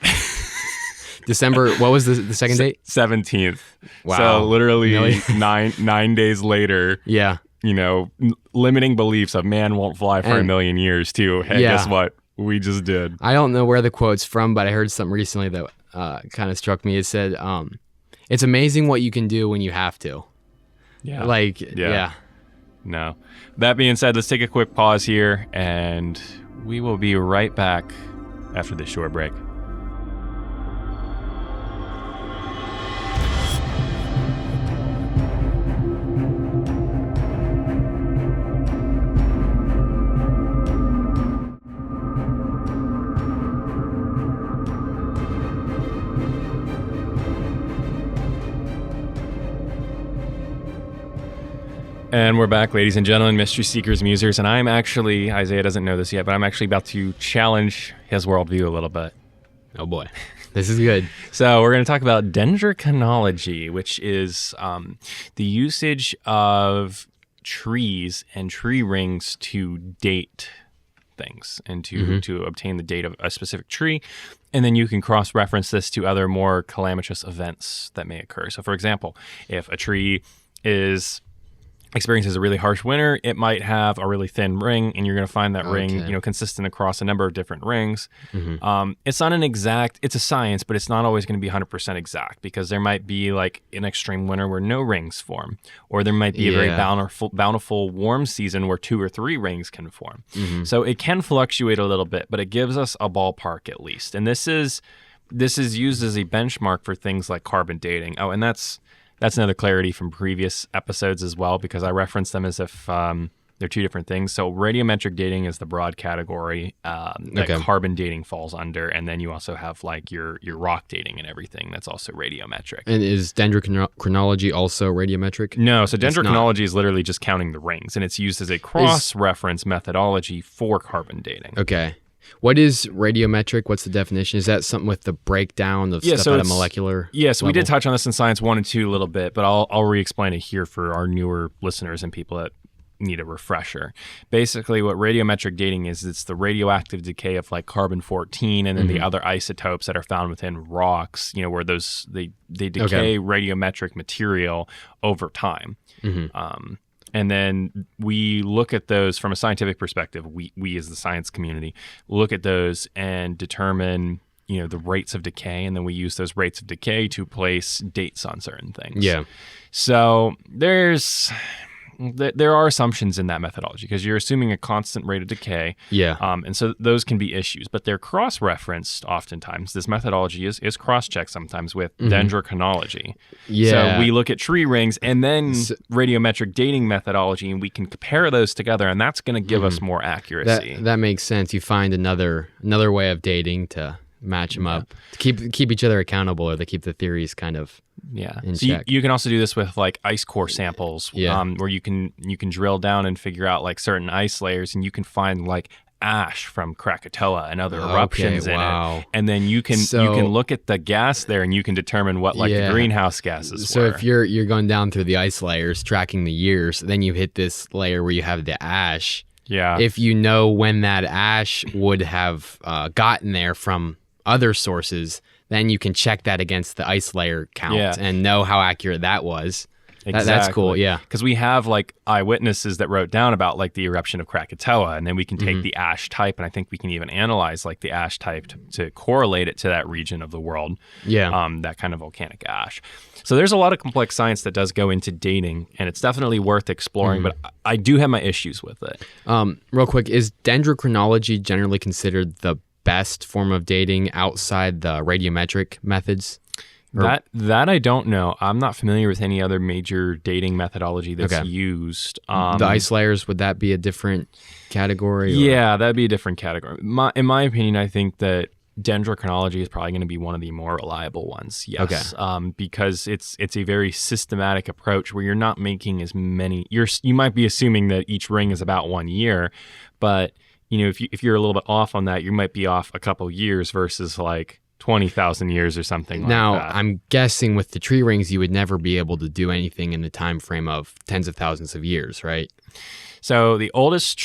December, what was the second date? 17th. Wow. So literally Really? 9 days later, Yeah. limiting beliefs of man won't fly for a And- million years too. Hey, Yeah. guess what? We just did. I don't know where the quote's from, but I heard something recently that kind of struck me. It said, it's amazing what you can do when you have to. Yeah. Yeah. No. That being said, let's take a quick pause here, and we will be right back after this short break. And we're back, ladies and gentlemen, mystery seekers, musers, and I'm actually, Isaiah doesn't know this yet, but I'm actually about to challenge his worldview a little bit. Oh boy. This is good. So we're going to talk about dendrochronology, which is the usage of trees and tree rings to date things and to obtain the date of a specific tree. And then you can cross-reference this to other more calamitous events that may occur. So for example, if a tree experiences a really harsh winter, it might have a really thin ring, and you're going to find that ring, consistent across a number of different rings. It's not it's a science, but it's not always going to be 100% exact, because there might be like an extreme winter where no rings form, or there might be a very bountiful warm season where 2 or 3 rings can form. So it can fluctuate a little bit, but it gives us a ballpark at least. And this is used as a benchmark for things like carbon dating. Oh, and that's another clarity from previous episodes as well, because I reference them as if they're two different things. So radiometric dating is the broad category that carbon dating falls under, and then you also have like your rock dating and everything that's also radiometric. And is dendrochronology also radiometric? No, so dendrochronology is literally just counting the rings, and it's used as a cross-reference methodology for carbon dating. Okay. What is radiometric? What's the definition? Is that something with the breakdown of stuff at a molecular so we did touch on this in Science 1 and 2 a little bit, but I'll re-explain it here for our newer listeners and people that need a refresher. Basically, what radiometric dating is, it's the radioactive decay of like carbon-14 and then the other isotopes that are found within rocks, where they decay radiometric material over time. And then we look at those from a scientific perspective. We as the science community look at those and determine, the rates of decay, and then we use those rates of decay to place dates on certain things. Yeah. So there are assumptions in that methodology, because you're assuming a constant rate of decay. Yeah. And so those can be issues, but they're cross-referenced oftentimes. This methodology is cross-checked sometimes with dendrochronology. Yeah. So we look at tree rings and then radiometric dating methodology, and we can compare those together, and that's going to give us more accuracy. That makes sense. You find another way of dating to match them up, to keep each other accountable, or to keep the theories kind of in check. You can also do this with like ice core samples, where you can drill down and figure out like certain ice layers, and you can find like ash from Krakatoa and other eruptions in it, and then you can look at the gas there, and you can determine what the greenhouse gases were. So if you're going down through the ice layers, tracking the years, then you hit this layer where you have the ash. Yeah. If you know when that ash would have gotten there from other sources, then you can check that against the ice layer count and know how accurate that was. Exactly. That's cool, because we have like eyewitnesses that wrote down about like the eruption of Krakatoa, and then we can take the ash type, and I think we can even analyze like the ash type to correlate it to that region of the world. That kind of volcanic ash. So there's a lot of complex science that does go into dating, and it's definitely worth exploring, but I do have my issues with it. Real quick, is dendrochronology generally considered the best form of dating outside the radiometric methods? That I don't know. I'm not familiar with any other major dating methodology that's used. The ice layers, would that be a different category? Yeah, that'd be a different category. In my opinion, I think that dendrochronology is probably going to be one of the more reliable ones. Yes, because it's a very systematic approach where you're not making as many. You might be assuming that each ring is about 1 year, but if you're a little bit off on that, you might be off a couple years versus like 20,000 years or something like that. Now, I'm guessing with the tree rings, you would never be able to do anything in the time frame of tens of thousands of years, right? So the oldest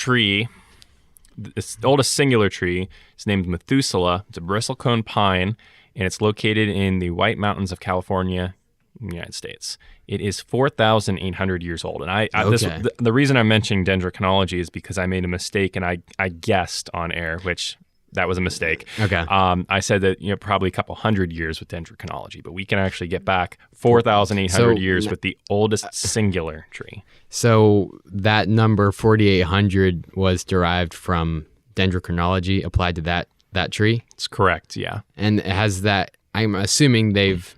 singular tree is named Methuselah. It's a bristlecone pine, and it's located in the White Mountains of California, in the United States. It is 4,800 years old. And the reason I'm mentioning dendrochronology is because I made a mistake and I guessed on air, which that was a mistake. Okay. I said that probably a couple hundred years with dendrochronology, but we can actually get back 4,800 years with the oldest singular tree. So that number 4,800 was derived from dendrochronology applied to that tree? It's correct, yeah. And it has that, I'm assuming they've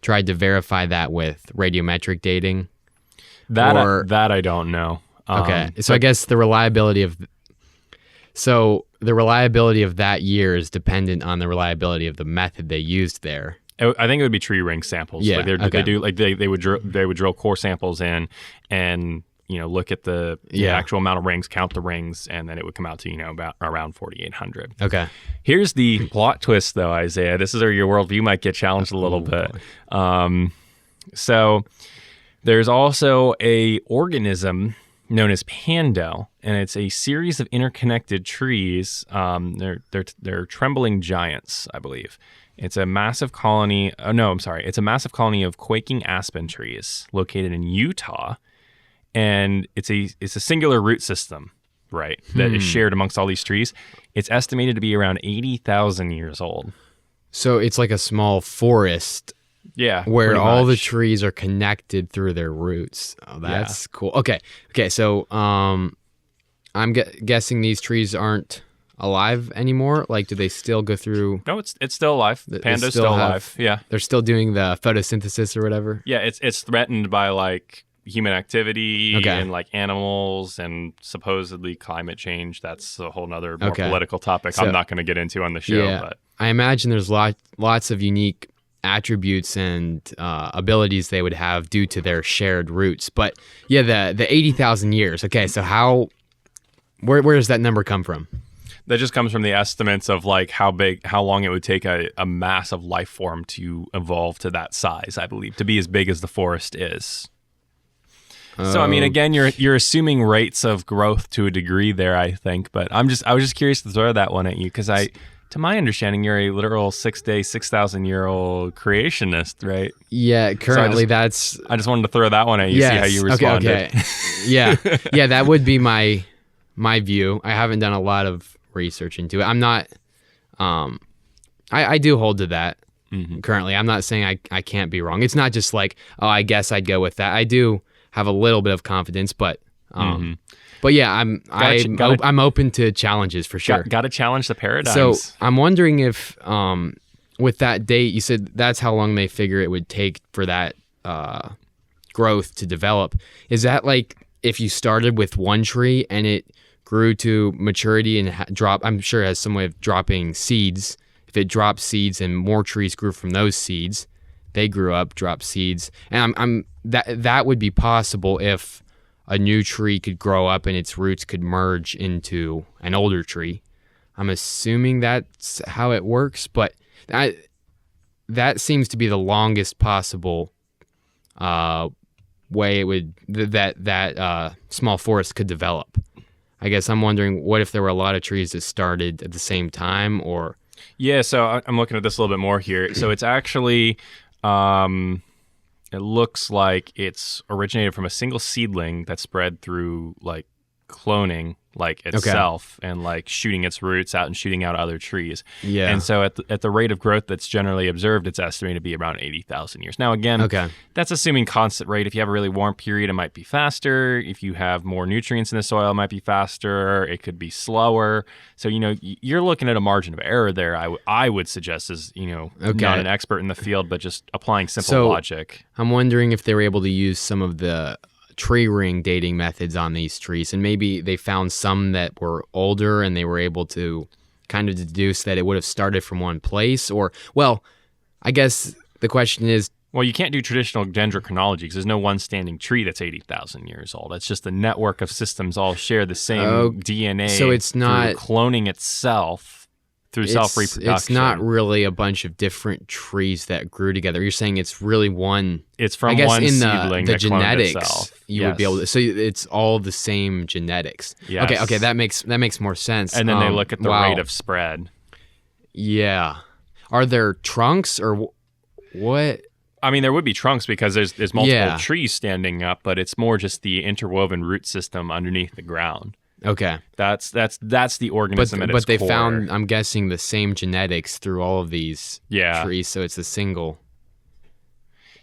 tried to verify that with radiometric dating? That I don't know. Okay. So I guess the reliability of that year is dependent on the reliability of the method they used there. I think it would be tree ring samples. Yeah, they would drill core samples in and look at the actual amount of rings, count the rings, and then it would come out to about around 4,800. Okay. Here's the plot twist, though, Isaiah. This is where your worldview might get challenged a little bit. So there's also a organism known as Pando, and it's a series of interconnected trees. They're trembling giants, I believe. It's a massive colony. It's a massive colony of quaking aspen trees located in Utah, and it's a singular root system, right? That is shared amongst all these trees. It's estimated to be around 80,000 years old. So it's like a small forest. Yeah, where all the trees are connected through their roots. Oh, that's cool. Okay. So I'm guessing these trees aren't alive anymore. Like, do they still go through? No, it's still alive. The panda's still alive. Yeah, they're still doing the photosynthesis or whatever. Yeah, it's threatened by like human activity and like animals and supposedly climate change. That's a whole nother more political topic. So, I'm not going to get into on the show. Yeah, but I imagine there's lots of unique attributes and abilities they would have due to their shared roots. But yeah, the 80,000 years. Okay, so where does that number come from? That just comes from the estimates of like how long it would take a massive life form to evolve to that size, I believe, to be as big as the forest is. So I mean, again, you're assuming rates of growth to a degree there, I think. But I was just curious to throw that one at you because to my understanding, you're a literal 6,000-year-old creationist, right? Yeah, currently I just wanted to throw that one at you, see how you responded. Okay. Yeah, that would be my view. I haven't done a lot of research into it. I'm not, I do hold to that currently. I'm not saying I can't be wrong. It's not just like, oh, I guess I'd go with that. I do have a little bit of confidence, but yeah, I'm open to challenges for sure. Got to challenge the paradigms. So I'm wondering if with that date, you said that's how long they figure it would take for that growth to develop. Is that like if you started with one tree and it grew to maturity and I'm sure it has some way of dropping seeds. If it dropped seeds and more trees grew from those seeds, they grew up, dropped seeds, and that would be possible if a new tree could grow up and its roots could merge into an older tree. I'm assuming that's how it works, but that seems to be the longest possible way it would that small forest could develop. I guess I'm wondering, what if there were a lot of trees that started at the same time, or? Yeah, so I'm looking at this a little bit more here. So it's actually, it looks like it's originated from a single seedling that spread through like cloning like itself and like shooting its roots out and shooting out other trees. Yeah. And so at the rate of growth that's generally observed, it's estimated to be around 80,000 years. Now, again, that's assuming constant rate. If you have a really warm period, it might be faster. If you have more nutrients in the soil, it might be faster. It could be slower. So, you're looking at a margin of error there. I would suggest as, not an expert in the field, but just applying simple logic. I'm wondering if they were able to use some of the tree ring dating methods on these trees, and maybe they found some that were older and they were able to kind of deduce that it would have started from one place. Or, well, I guess the question is, well, you can't do traditional dendrochronology because there's no one standing tree that's 80,000 years old. It's just a network of systems all share the same DNA. So it's not cloning itself through self-reproduction. It's not really a bunch of different trees that grew together. You're saying it's really one. It's from one seedling that genetics itself. You would be able to. So it's all the same genetics. Yes. Okay, that makes more sense. And then they look at the rate of spread. Yeah. Are there trunks or what? I mean, there would be trunks because there's multiple trees standing up, but it's more just the interwoven root system underneath the ground. Okay. That's the organism at its core. But they found, I'm guessing, the same genetics through all of these trees, so it's a single.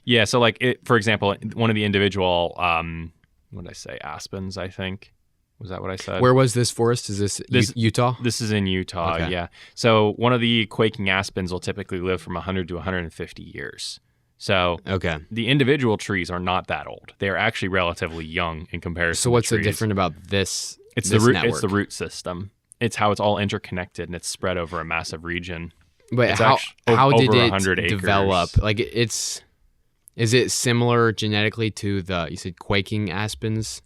Yeah, so like, for example, one of the individual, what did I say, aspens, I think. Was that what I said? Where was this forest? Is this Utah? This is in Utah, yeah. So one of the quaking aspens will typically live from 100 to 150 years. So the individual trees are not that old. They are actually relatively young in comparison. So what's to so different about this? It's the root. Network? It's the root system. It's how it's all interconnected and it's spread over a massive region. But how did it develop? Like is it similar genetically to you said quaking aspens?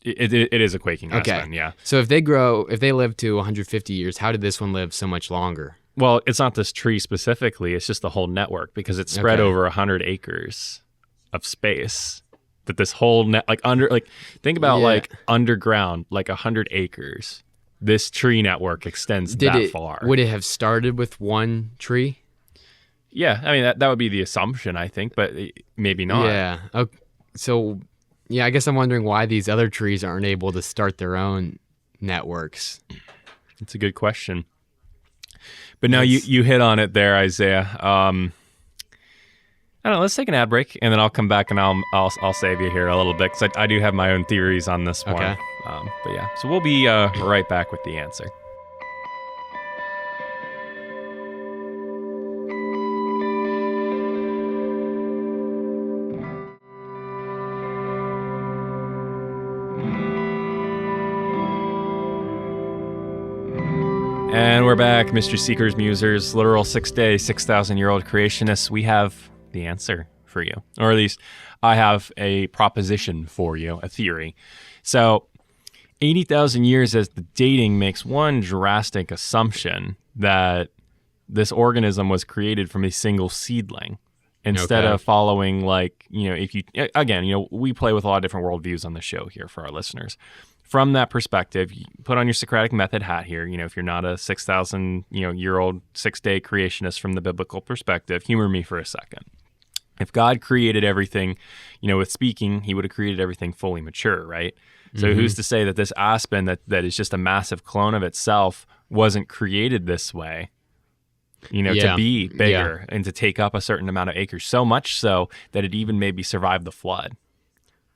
It is a quaking aspen, yeah. So if they live to 150 years, how did this one live so much longer? Well, it's not this tree specifically, it's just the whole network because it's spread over 100 acres of space. That this whole think about like underground, like 100 acres. This tree network extends far. Would it have started with one tree? Yeah, I mean that would be the assumption, I think, but maybe not. Yeah. Okay. So yeah, I guess I'm wondering why these other trees aren't able to start their own networks. It's a good question. But no, you hit on it there, Isaiah. I don't know. Let's take an ad break, and then I'll come back and I'll save you here a little bit because I do have my own theories on this one. Okay. But yeah, so we'll be right back with the answer. And we're back, Mystery Seekers, Musers, literal 6-day, 6,000-year-old creationists. We have the answer for you, or at least I have a proposition for you, a theory. So 80,000 years as the dating makes one drastic assumption that this organism was created from a single seedling instead of following we play with a lot of different worldviews on the show here for our listeners. From that perspective, you put on your Socratic method hat here. If you're not a 6,000 year old 6-day creationist from the biblical perspective, humor me for a second. If God created everything, with speaking, he would have created everything fully mature, right? So who's to say that this aspen that is just a massive clone of itself wasn't created this way, to be bigger and to take up a certain amount of acres, so much so that it even maybe survived the flood?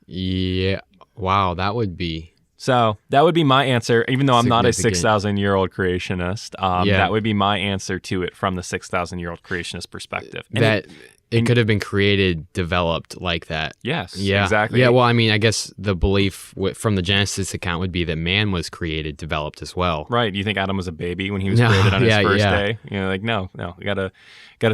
Yeah. Wow, that would be... So that would be my answer, even though I'm not a 6,000-year-old creationist. That would be my answer to it from the 6,000-year-old creationist perspective. And it could have been created, developed like that. Yes, exactly. Yeah, well, I mean, I guess the belief from the Genesis account would be that man was created, developed as well. Right. Do you think Adam was a baby when he was created on his first day? No. We gotta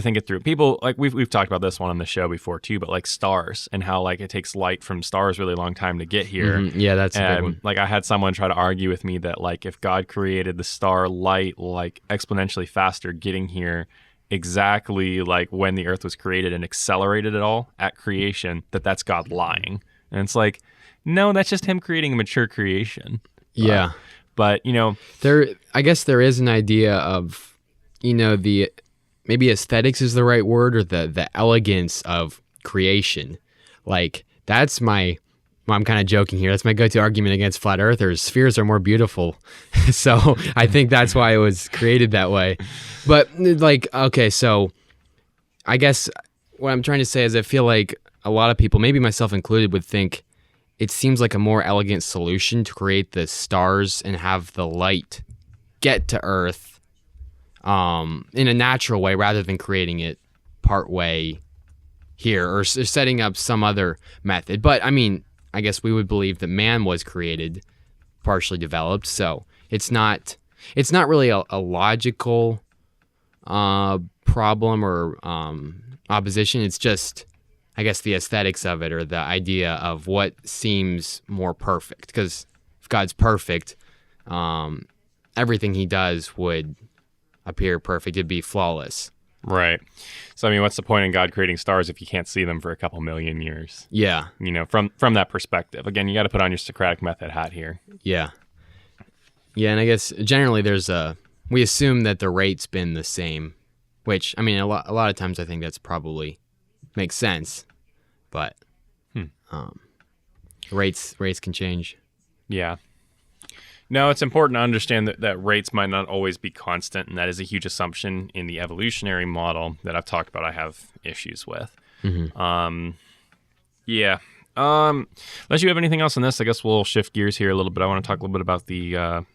think it through. People, we've talked about this one on the show before too, but stars and how it takes light from stars really long time to get here. Mm-hmm. Yeah, that's a big one. I had someone try to argue with me that if God created the star light exponentially faster getting here, exactly when the earth was created and accelerated it all at creation, that's God lying. And it's no, that's just him creating a mature creation. Yeah. But I guess there is an idea of, the maybe aesthetics is the right word, or the elegance of creation. That's I'm kind of joking here. That's my go-to argument against flat earthers. Spheres are more beautiful. So I think that's why it was created that way. But so I guess what I'm trying to say is I feel like a lot of people, maybe myself included, would think it seems like a more elegant solution to create the stars and have the light get to Earth in a natural way rather than creating it part way here or setting up some other method. But I mean, I guess we would believe that man was created, partially developed. So it's not really a logical problem or opposition. It's just, I guess, the aesthetics of it, or the idea of what seems more perfect. Because if God's perfect, everything he does would appear perfect. It'd be flawless. Right. So, I mean, what's the point in God creating stars if you can't see them for a couple million years? Yeah. From that perspective. Again, you got to put on your Socratic method hat here. Yeah. Yeah, and I guess generally we assume that the rate's been the same which, I mean, a lot of times I think that's probably makes sense, but rates can change. Yeah. No, it's important to understand that rates might not always be constant, and that is a huge assumption in the evolutionary model that I've talked about I have issues with. Yeah. Unless you have anything else on this, I guess we'll shift gears here a little bit. I want to talk a little bit about the one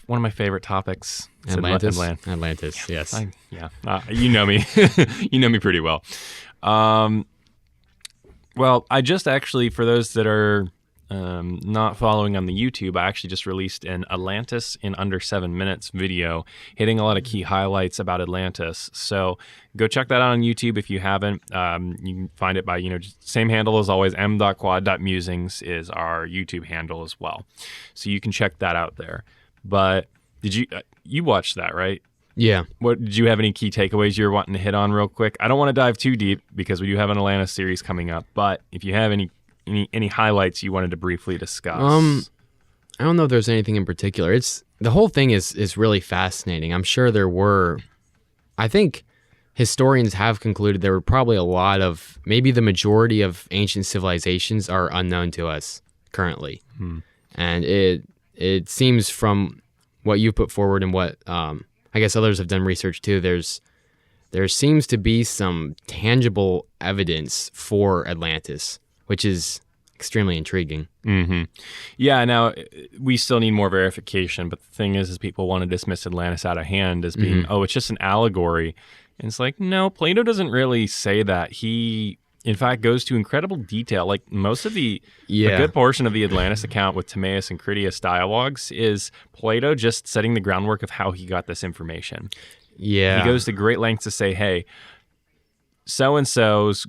of my favorite topics. Atlantis. Atlantis, yes. You know me. You know me pretty well. Well, I just actually, for those that are not following on the YouTube, I actually just released an Atlantis in under 7 minutes video hitting a lot of key highlights about Atlantis. So go check that out on YouTube if you haven't. You can find it by, same handle as always, m.quad.musings is our YouTube handle as well. So you can check that out there. But did you watched that, right? Yeah. What did you have any key takeaways you were wanting to hit on real quick? I don't want to dive too deep because we do have an Atlantis series coming up, but if you have any highlights you wanted to briefly discuss. I don't know if there's anything in particular. It's the whole thing is really fascinating. I'm sure I think historians have concluded there were probably a lot of, maybe the majority of ancient civilizations are unknown to us currently. And it seems from what you put forward and what I guess others have done research too, there seems to be some tangible evidence for Atlantis, which is extremely intriguing. Yeah, now, we still need more verification, but the thing is people want to dismiss Atlantis out of hand as being, it's just an allegory. And it's like, no, Plato doesn't really say that. He, in fact, goes to incredible detail. Like, most of a good portion of the Atlantis account with Timaeus and Critias dialogues is Plato just setting the groundwork of how he got this information. Yeah. He goes to great lengths to say, hey, so-and-so's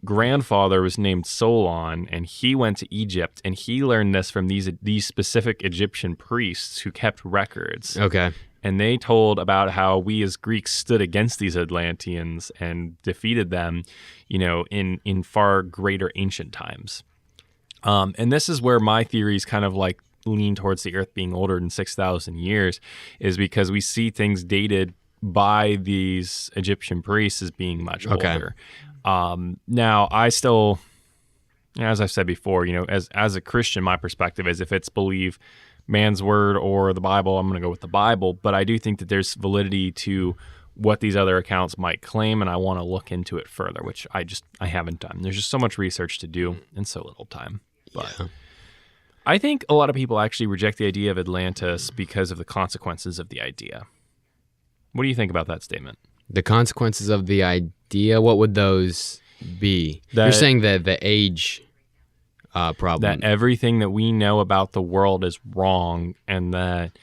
grandfather was named Solon, and he went to Egypt, and he learned this from these specific Egyptian priests who kept records. Okay. And they told about how we as Greeks stood against these Atlanteans and defeated them, in far greater ancient times. And this is where my theories kind of lean towards the Earth being older than 6,000 years, is because we see things dated by these Egyptian priests as being much older. Now, I still, as I've said before, as a Christian, my perspective is if it's believe man's word or the Bible, I'm going to go with the Bible. But I do think that there's validity to what these other accounts might claim, and I want to look into it further, which I haven't done. There's just so much research to do and so little time. But I think a lot of people actually reject the idea of Atlantis because of the consequences of the idea. What do you think about that statement? The consequences of the idea, what would those be? You're saying that the age problem. That everything that we know about the world is wrong, and that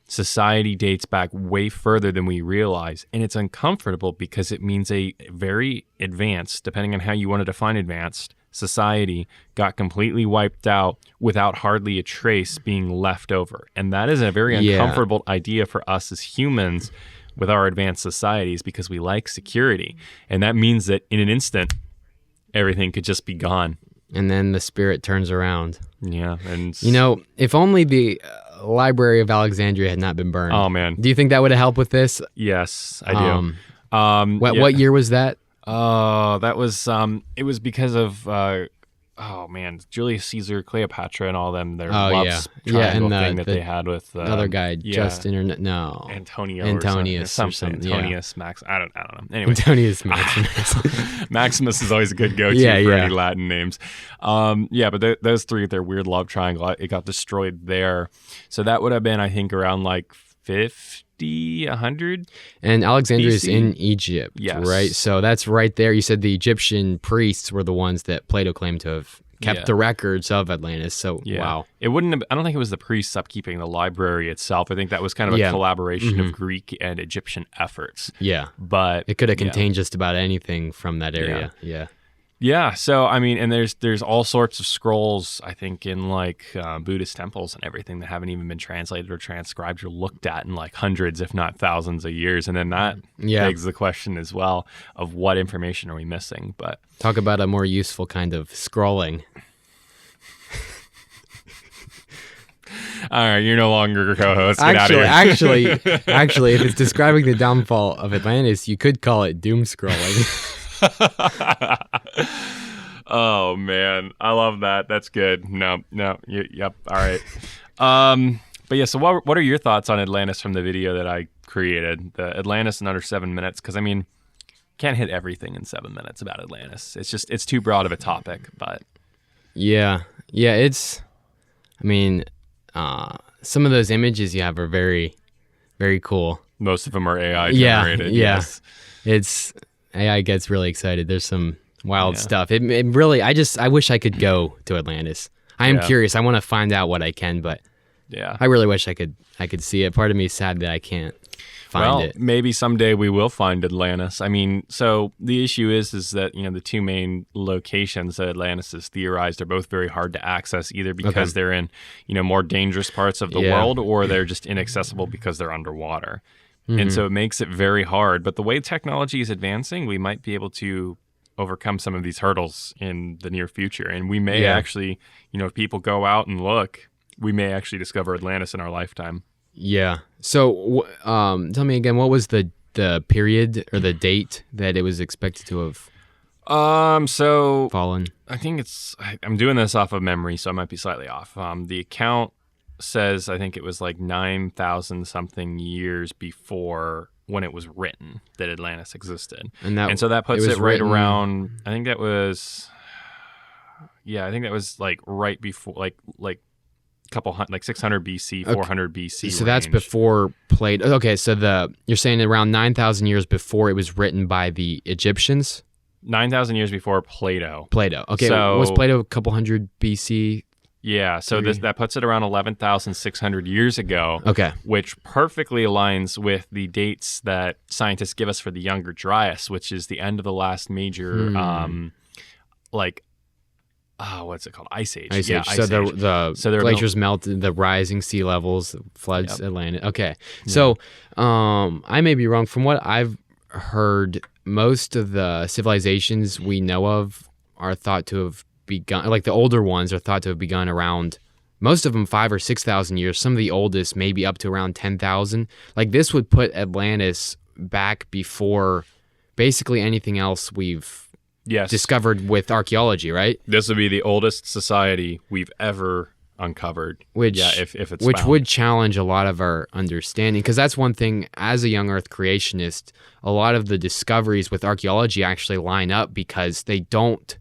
society dates back way further than we realize. And it's uncomfortable because it means a very advanced, depending on how you want to define advanced, society got completely wiped out without hardly a trace being left over. And that is a very uncomfortable idea for us as humans with our advanced societies, because we like security. And that means that in an instant, everything could just be gone. And then the spirit turns around. Yeah. And if only the Library of Alexandria had not been burned. Oh, man. Do you think that would have helped with this? Yes, I do. What year was that? That was, it was because of, Julius Caesar, Cleopatra, and all them, their love triangle thing that they had with the other guy, Justin Antonius or something. Antonius Max. I don't know. Anyway, Antonius Maximus. Maximus is always a good go-to for any Latin names. But those three, their weird love triangle, it got destroyed there. So that would have been, I think, around 50, 100. And Alexandria is BC? in Egypt, right? So that's right there. You said the Egyptian priests were the ones that Plato claimed to have kept the records of Atlantis. So, wow. It wouldn't have, I don't think it was the priests upkeeping the library itself. I think that was kind of a collaboration of Greek and Egyptian efforts. Yeah. But it could have contained just about anything from that area. Yeah, so I mean, and there's all sorts of scrolls, I think, in Buddhist temples and everything that haven't even been translated or transcribed or looked at in hundreds, if not thousands of years. And then that begs the question as well of what information are we missing. But talk about a more useful kind of scrolling. All right, you're no longer co-host. Get out of here. Actually, if it's describing the downfall of Atlantis, you could call it doom scrolling. Oh man, I love that. That's good. No, yep. All right. But yeah, so what are your thoughts on Atlantis from the video that I created? The Atlantis in under 7 minutes, because I mean, can't hit everything in 7 minutes about Atlantis. It's too broad of a topic. But yeah. It's. I mean, some of those images you have are very, very cool. Most of them are AI generated. Yeah. Yes. It's AI gets really excited. There's some wild stuff. It really. I wish I could go to Atlantis. I am curious. I want to find out what I can, but I really wish I could see it. Part of me is sad that I can't find it. Maybe someday we will find Atlantis. I mean, so the issue is that, the two main locations that Atlantis is theorized are both very hard to access, either because they're in, more dangerous parts of the world, or they're just inaccessible because they're underwater. Mm-hmm. And so it makes it very hard. But the way technology is advancing, we might be able to overcome some of these hurdles in the near future. And we may actually, if people go out and look, we may actually discover Atlantis in our lifetime. Yeah. So, tell me again, what was the period or the date that it was expected to have fallen? I think I'm doing this off of memory, so I might be slightly off. The account says, I think it was like 9,000 something years before when it was written that Atlantis existed. And so that puts it right around, I think that was like right before, like couple like 600 BC, 400 BC. So that's before Plato. Okay, so you're saying around 9,000 years before it was written by the Egyptians? 9,000 years before Plato. Okay, so was Plato a couple hundred BC? Yeah, so that puts it around 11,600 years ago. Okay. Which perfectly aligns with the dates that scientists give us for the Younger Dryas, which is the end of the last major what's it called? Ice Age. Ice Age. The glaciers melted, the rising sea levels, floods Atlantis. Okay. So I may be wrong. From what I've heard, most of the civilizations we know of are thought to have begun, like the older ones are thought to have begun around, most of them 5,000 or 6,000 years. Some of the oldest maybe up to around 10,000. Like this would put Atlantis back before basically anything else we've discovered with archaeology, right? This would be the oldest society we've ever uncovered. If it's which found. Would challenge a lot of our understanding, because that's one thing as a young Earth creationist, a lot of the discoveries with archaeology actually line up because they don't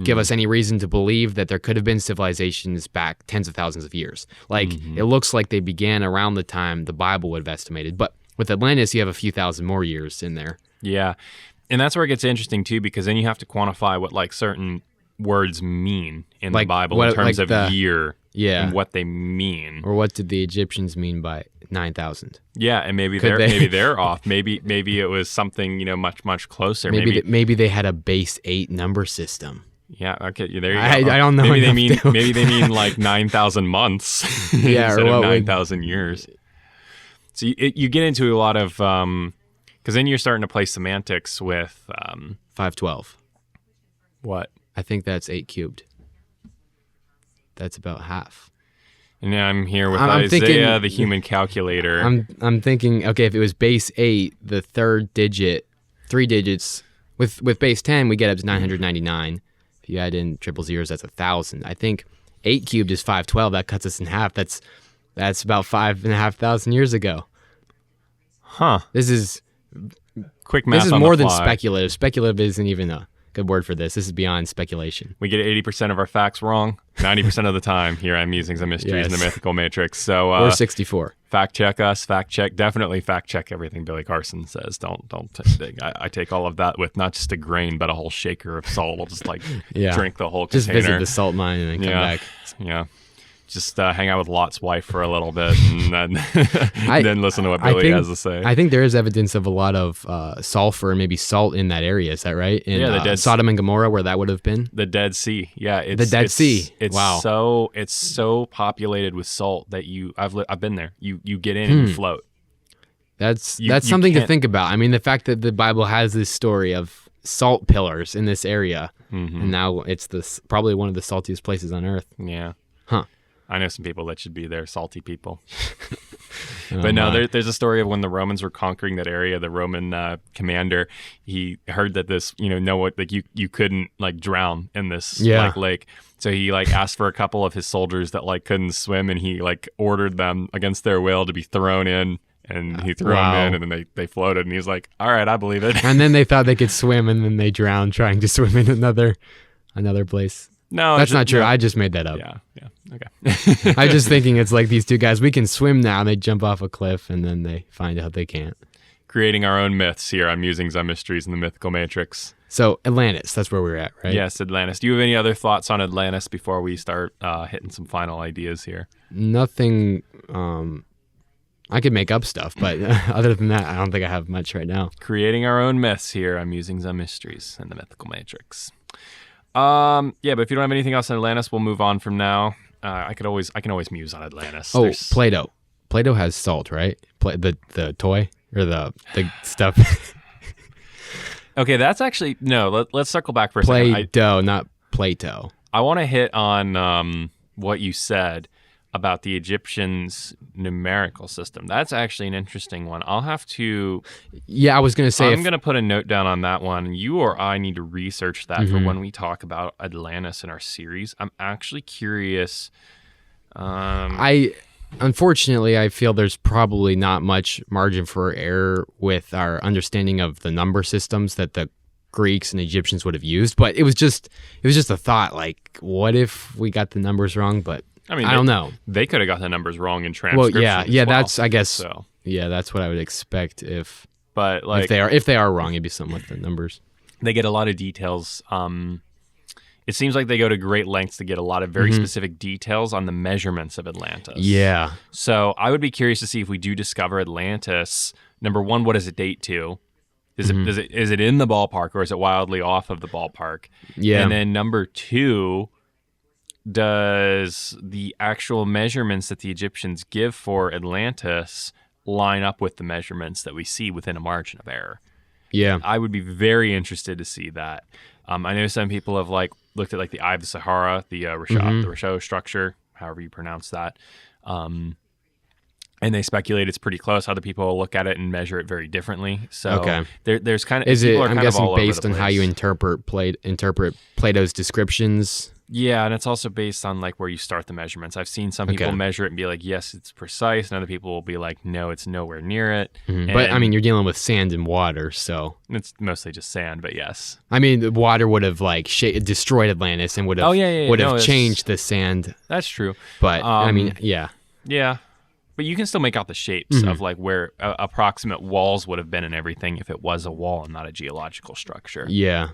give us any reason to believe that there could have been civilizations back tens of thousands of years. Like it looks like they began around the time the Bible would have estimated, but with Atlantis you have a few thousand more years in there. Yeah. And that's where it gets interesting too, because then you have to quantify what like certain words mean in the Bible in terms of year and what they mean. Or what did the Egyptians mean by 9,000? Yeah, and maybe they're off. Maybe it was something, much closer. Maybe they had a base 8 number system. Yeah, okay, there you go. I don't know. Maybe they mean like 9,000 months instead of 9,000 years. So you get into a lot of because then you're starting to play semantics with 512. What? I think that's 8 cubed. That's about half. And now I'm here with Isaiah, thinking, the human calculator. I'm thinking, okay, if it was base 8, the third digit, 3 digits, with base 10, we get up to 999. If you add in triple zeros, that's 1,000. I think 8 cubed is 512. That cuts us in half. That's about 5,500 years ago. Huh. This is quick math. This is more than speculative. Speculative isn't even a good word for this. This is beyond speculation. We get 80% of our facts wrong 90% of the time here on Musings and Mysteries in the Mythical Matrix. So we're 64. Fact check us. Definitely fact check everything Billy Carson says. Don't. I take all of that with not just a grain, but a whole shaker of salt. I'll just drink the whole container. Just visit the salt mine and then come back. Yeah. Just hang out with Lot's wife for a little bit and then listen to what Billy has to say. I think there is evidence of a lot of sulfur and maybe salt in that area. Is that right? In, the Dead Sodom and Gomorrah, where that would have been? The Dead Sea. Yeah. The Dead Sea. Wow. It's so populated with salt that I've been there. You get in and you float. That's something to think about. I mean, the fact that the Bible has this story of salt pillars in this area, and now it's probably one of the saltiest places on earth. Yeah. Huh. I know some people that should be there, salty people. Oh, But no, my. there's a story of when the Romans were conquering that area. The Roman commander, he heard that this, like you couldn't like drown in this like lake. So he like asked for a couple of his soldiers that like couldn't swim, and he like ordered them against their will to be thrown in. And he threw them in, and then they floated. And he was like, "All right, I believe it." And then they thought they could swim, and then they drowned trying to swim in another place. No, That's not true. I just made that up. Yeah. Okay. I'm just thinking it's like these two guys. We can swim now. And they jump off a cliff, and then they find out they can't. Creating our own myths here on Musings on Mysteries in the Mythical Matrix. So Atlantis, that's where we're at, right? Yes, Atlantis. Do you have any other thoughts on Atlantis before we start hitting some final ideas here? Nothing. I could make up stuff, but other than that, I don't think I have much right now. Creating our own myths here on Musings on Mysteries in the Mythical Matrix. But if you don't have anything else on Atlantis, we'll move on from now. I can always muse on Atlantis. Oh, Play-Doh. Play-Doh has salt, right? The toy or the stuff. Okay, that's actually no. Let's circle back for a second. Play-Doh, not Plato. I want to hit on what you said about the Egyptians' numerical system. That's actually an interesting one. I'll have to... Yeah, I was going to say... I'm going to put a note down on that one. You or I need to research that for when we talk about Atlantis in our series. I'm actually curious... Unfortunately, I feel there's probably not much margin for error with our understanding of the number systems that the Greeks and Egyptians would have used. But it was just a thought, like, what if we got the numbers wrong? But I don't know. They could have got the numbers wrong in transcription. Well, that's I guess. So. Yeah, that's what I would expect if. But like, if they are wrong, it'd be something with the numbers. They get a lot of details. It seems like they go to great lengths to get a lot of very specific details on the measurements of Atlantis. Yeah. So I would be curious to see if we do discover Atlantis. Number one, what does it date to? Is it in the ballpark, or is it wildly off of the ballpark? Yeah. And then number two, does the actual measurements that the Egyptians give for Atlantis line up with the measurements that we see within a margin of error? Yeah. I would be very interested to see that. I know some people have like looked at like the Eye of the Sahara, the Rousseau structure, however you pronounce that. And they speculate it's pretty close. Other people will look at it and measure it very differently. So there's kind of... I'm guessing based on how you interpret Plato's descriptions. Yeah, and it's also based on like where you start the measurements. I've seen some people measure it and be like, yes, it's precise, and other people will be like, no, it's nowhere near it. But I mean, you're dealing with sand and water, so it's mostly just sand. But yes, I mean, the water would have like destroyed Atlantis and would have changed the sand. That's true. But I mean, yeah. But you can still make out the shapes of like where approximate walls would have been and everything if it was a wall and not a geological structure. Yeah.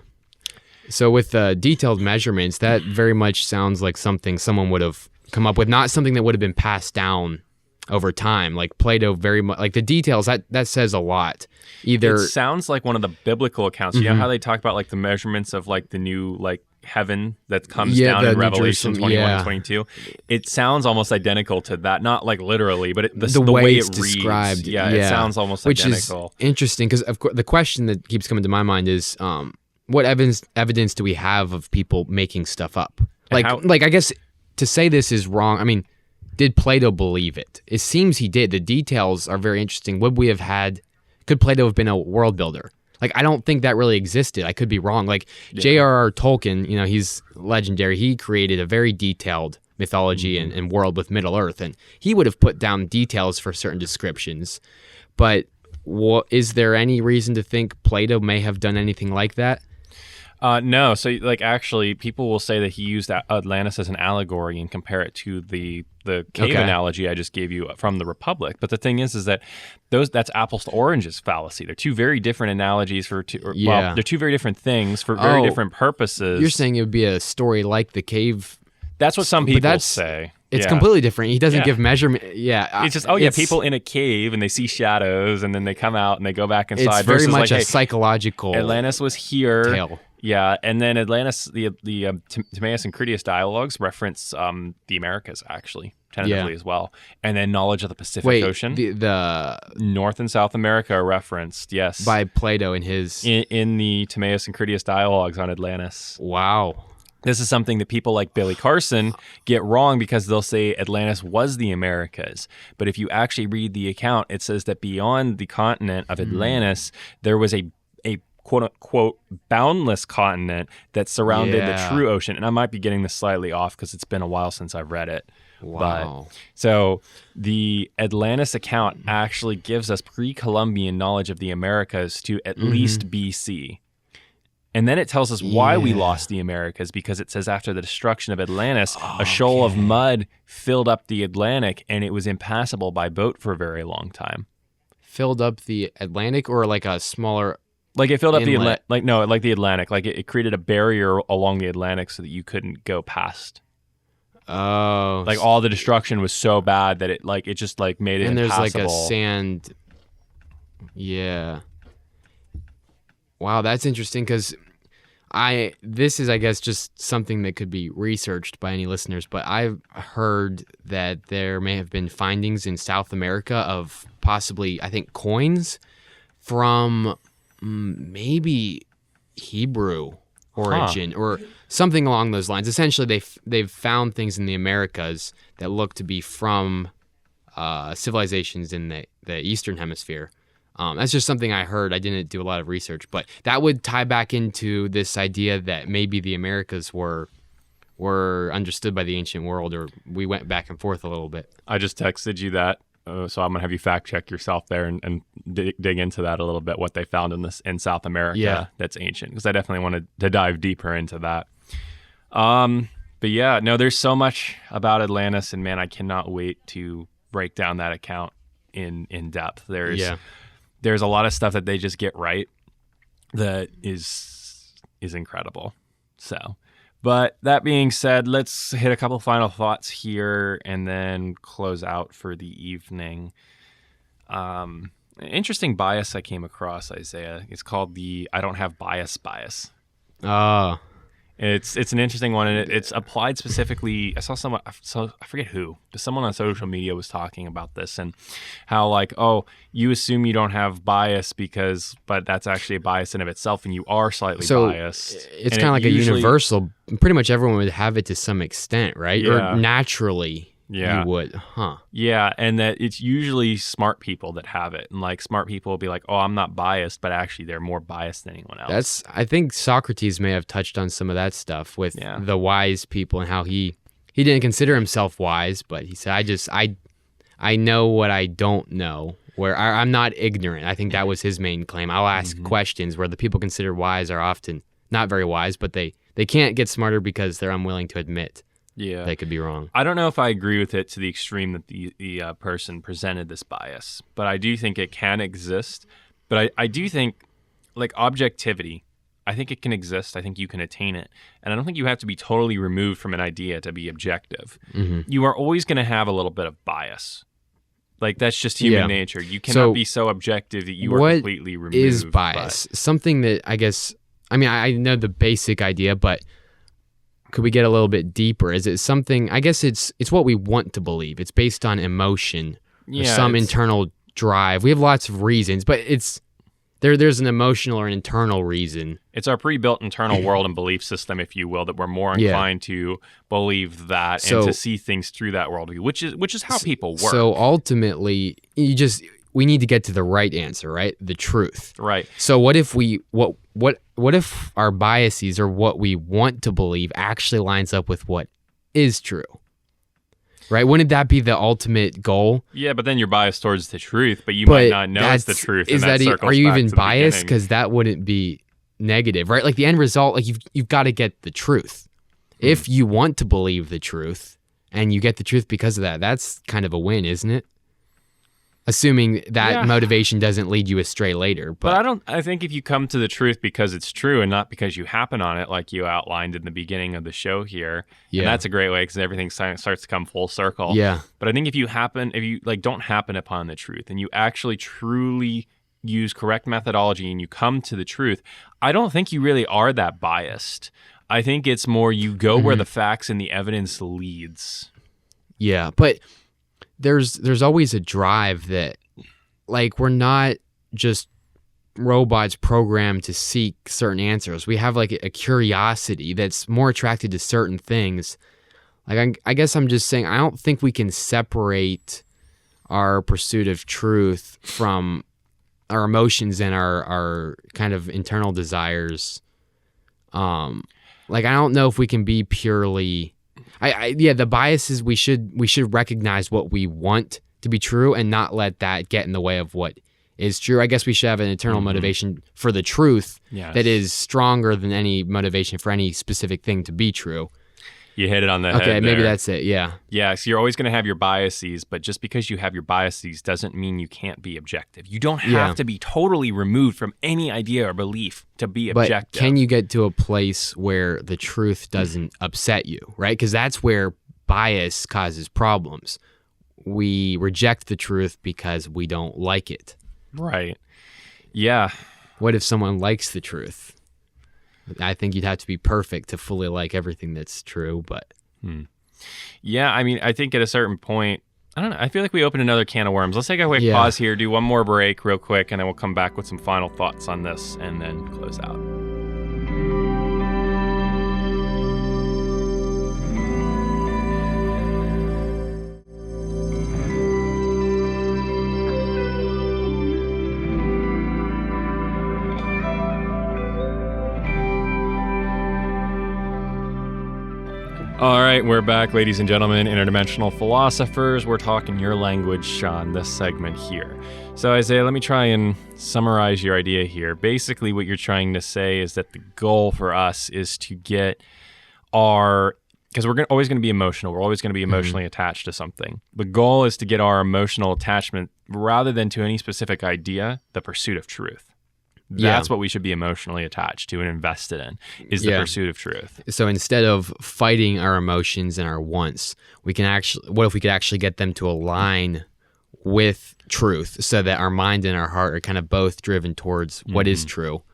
So with detailed measurements, that very much sounds like something someone would have come up with, not something that would have been passed down over time. Like Plato, very much like the details that says a lot. It sounds like one of the biblical accounts. You know how they talk about like the measurements of like the new like heaven that comes down in Revelation 21 and 22. It sounds almost identical to that, not like literally, but the way it's described. Reads, it sounds almost identical. Which is interesting because of course the question that keeps coming to my mind is. What evidence do we have of people making stuff up? Like I guess to say this is wrong. I mean, did Plato believe it? It seems he did. The details are very interesting. Could Plato have been a world builder? Like, I don't think that really existed. I could be wrong. Like J.R.R. Tolkien, he's legendary. He created a very detailed mythology and world with Middle Earth, and he would have put down details for certain descriptions. But is there any reason to think Plato may have done anything like that? No. So, like, actually, people will say that he used Atlantis as an allegory and compare it to the cave analogy I just gave you from the Republic. But the thing is that that's apples to oranges fallacy. They're two very different analogies they're two very different things for very different purposes. You're saying it would be a story like the cave. That's what some people say. It's completely different. He doesn't give measurement. Yeah. It's just, people in a cave and they see shadows and then they come out and they go back inside. It's very much a psychological Atlantis was here. Tale. Yeah, and then Atlantis, the Timaeus and Critias dialogues reference the Americas, actually, tentatively as well. And then knowledge of the Pacific Ocean. The North and South America are referenced, yes. By Plato in his... In the Timaeus and Critias dialogues on Atlantis. Wow. This is something that people like Billy Carson get wrong because they'll say Atlantis was the Americas. But if you actually read the account, it says that beyond the continent of Atlantis, there was a quote-unquote boundless continent that surrounded the true ocean. And I might be getting this slightly off because it's been a while since I've read it. Wow. So the Atlantis account actually gives us pre-Columbian knowledge of the Americas to at least BC. And then it tells us why we lost the Americas, because it says after the destruction of Atlantis, a shoal of mud filled up the Atlantic and it was impassable by boat for a very long time. Filled up the Atlantic, or like a smaller... Like it filled up the Inlet. the Atlantic. Like it created a barrier along the Atlantic so that you couldn't go past. Oh. Like all the destruction was so bad that it just like made it and there's impassable. like a sand... Yeah. Wow, that's interesting, because this is, I guess, just something that could be researched by any listeners, but I've heard that there may have been findings in South America of possibly, I think, coins from maybe Hebrew origin or something along those lines. Essentially, they've found things in the Americas that look to be from civilizations in the Eastern Hemisphere. That's just something I heard. I didn't do a lot of research, but that would tie back into this idea that maybe the Americas were understood by the ancient world, or we went back and forth a little bit. I just texted you that, so I'm gonna have you fact check yourself there and dig into that a little bit. What they found in South America that's ancient, because I definitely wanted to dive deeper into that. But yeah, no, there's so much about Atlantis, and man, I cannot wait to break down that account in depth. There's a lot of stuff that they just get right that is incredible. So, but that being said, let's hit a couple final thoughts here and then close out for the evening. An interesting bias I came across, Isaiah. It's called the I don't have bias. It's an interesting one, and it's applied specifically. I saw someone, I forget who, but someone on social media was talking about this and how, like, oh, you assume you don't have bias but that's actually a bias in of itself, and you are slightly biased. It's kind of like a universal. Pretty much everyone would have it to some extent, right? Yeah. Or naturally. Yeah. You would, huh? Yeah, and that it's usually smart people that have it. And like smart people will be like, oh, I'm not biased, but actually they're more biased than anyone else. I think Socrates may have touched on some of that stuff with the wise people and how he didn't consider himself wise, but he said, I know what I don't know, where I'm not ignorant. I think that was his main claim. I'll ask questions, where the people considered wise are often not very wise, but they can't get smarter because they're unwilling to admit they could be wrong. I don't know if I agree with it to the extreme that the person presented this bias, but I do think it can exist. But I do think, like, objectivity, I think it can exist. I think you can attain it. And I don't think you have to be totally removed from an idea to be objective. You are always going to have a little bit of bias. Like, that's just human nature. You cannot be so objective that you are completely removed. What is bias? Something that, I guess, I mean, I know the basic idea, but could we get a little bit deeper? Is it something, I guess it's what we want to believe. It's based on emotion or some internal drive. We have lots of reasons, but there's an emotional or an internal reason. It's our pre-built internal world and belief system, if you will, that we're more inclined to believe that and to see things through that worldview, which is how people work. So ultimately, we need to get to the right answer, right? The truth. Right. So what if what if our biases or what we want to believe actually lines up with what is true? Right? Wouldn't that be the ultimate goal? Yeah, but then you're biased towards the truth, but you might not know it's the truth. Are you even biased? Because that wouldn't be negative, right? Like the end result, like you've got to get the truth. If you want to believe the truth and you get the truth because of that, that's kind of a win, isn't it? Assuming that motivation doesn't lead you astray later. But I think if you come to the truth because it's true and not because you happen on it, like you outlined in the beginning of the show here, and that's a great way because everything starts to come full circle. Yeah. But I think if you don't happen upon the truth and you actually truly use correct methodology and you come to the truth, I don't think you really are that biased. I think it's more you go where the facts and the evidence leads. Yeah, but there's always a drive that, like, we're not just robots programmed to seek certain answers. We have like a curiosity that's more attracted to certain things. Like I guess I'm just saying I don't think we can separate our pursuit of truth from our emotions and our kind of internal desires. Like I don't know if we can be purely the bias is we should recognize what we want to be true and not let that get in the way of what is true. I guess we should have an internal motivation for the truth that is stronger than any motivation for any specific thing to be true. You hit it on the head. Okay, maybe there. that's it. Yeah. Yeah, so you're always going to have your biases, but just because you have your biases doesn't mean you can't be objective. You don't have to be totally removed from any idea or belief to be objective. But can you get to a place where the truth doesn't upset you, right? Because that's where bias causes problems. We reject the truth because we don't like it. Right. Yeah. What if someone likes the truth? I think you'd have to be perfect to fully like everything that's true, but... Yeah, I mean, I think at a certain point, I don't know, I feel like we opened another can of worms. Let's take a quick pause here, do one more break real quick, and then we'll come back with some final thoughts on this, and then close out. All right, we're back, ladies and gentlemen, interdimensional philosophers. We're talking your language on this segment here. So, Isaiah, let me try and summarize your idea here. Basically, what you're trying to say is that the goal for us is to get because we're always going to be emotional. We're always going to be emotionally attached to something. The goal is to get our emotional attachment, rather than to any specific idea, the pursuit of truth. That's what we should be emotionally attached to and invested in, is the pursuit of truth. So instead of fighting our emotions and our wants, what if we could actually get them to align with truth so that our mind and our heart are kind of both driven towards what is true?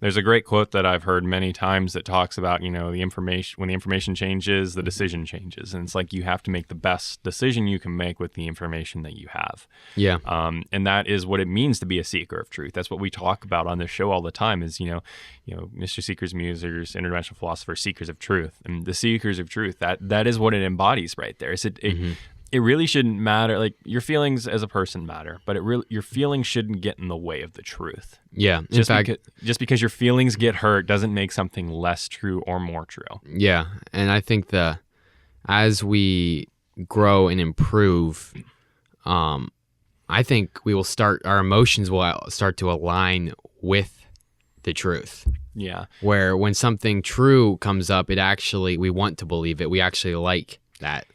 There's a great quote that I've heard many times that talks about, when the information changes, the decision changes. And it's like you have to make the best decision you can make with the information that you have. Yeah. And that is what it means to be a seeker of truth. That's what we talk about on this show all the time is, Mr. Seekers, Musers, interdimensional philosophers, seekers of truth. And the seekers of truth, that is what it embodies right there. It really shouldn't matter. Like, your feelings as a person matter, but your feelings shouldn't get in the way of the truth. Yeah. Just because your feelings get hurt doesn't make something less true or more true. Yeah. And I think as we grow and improve, I think our emotions will start to align with the truth. Yeah. Where when something true comes up, we want to believe it. We actually like that.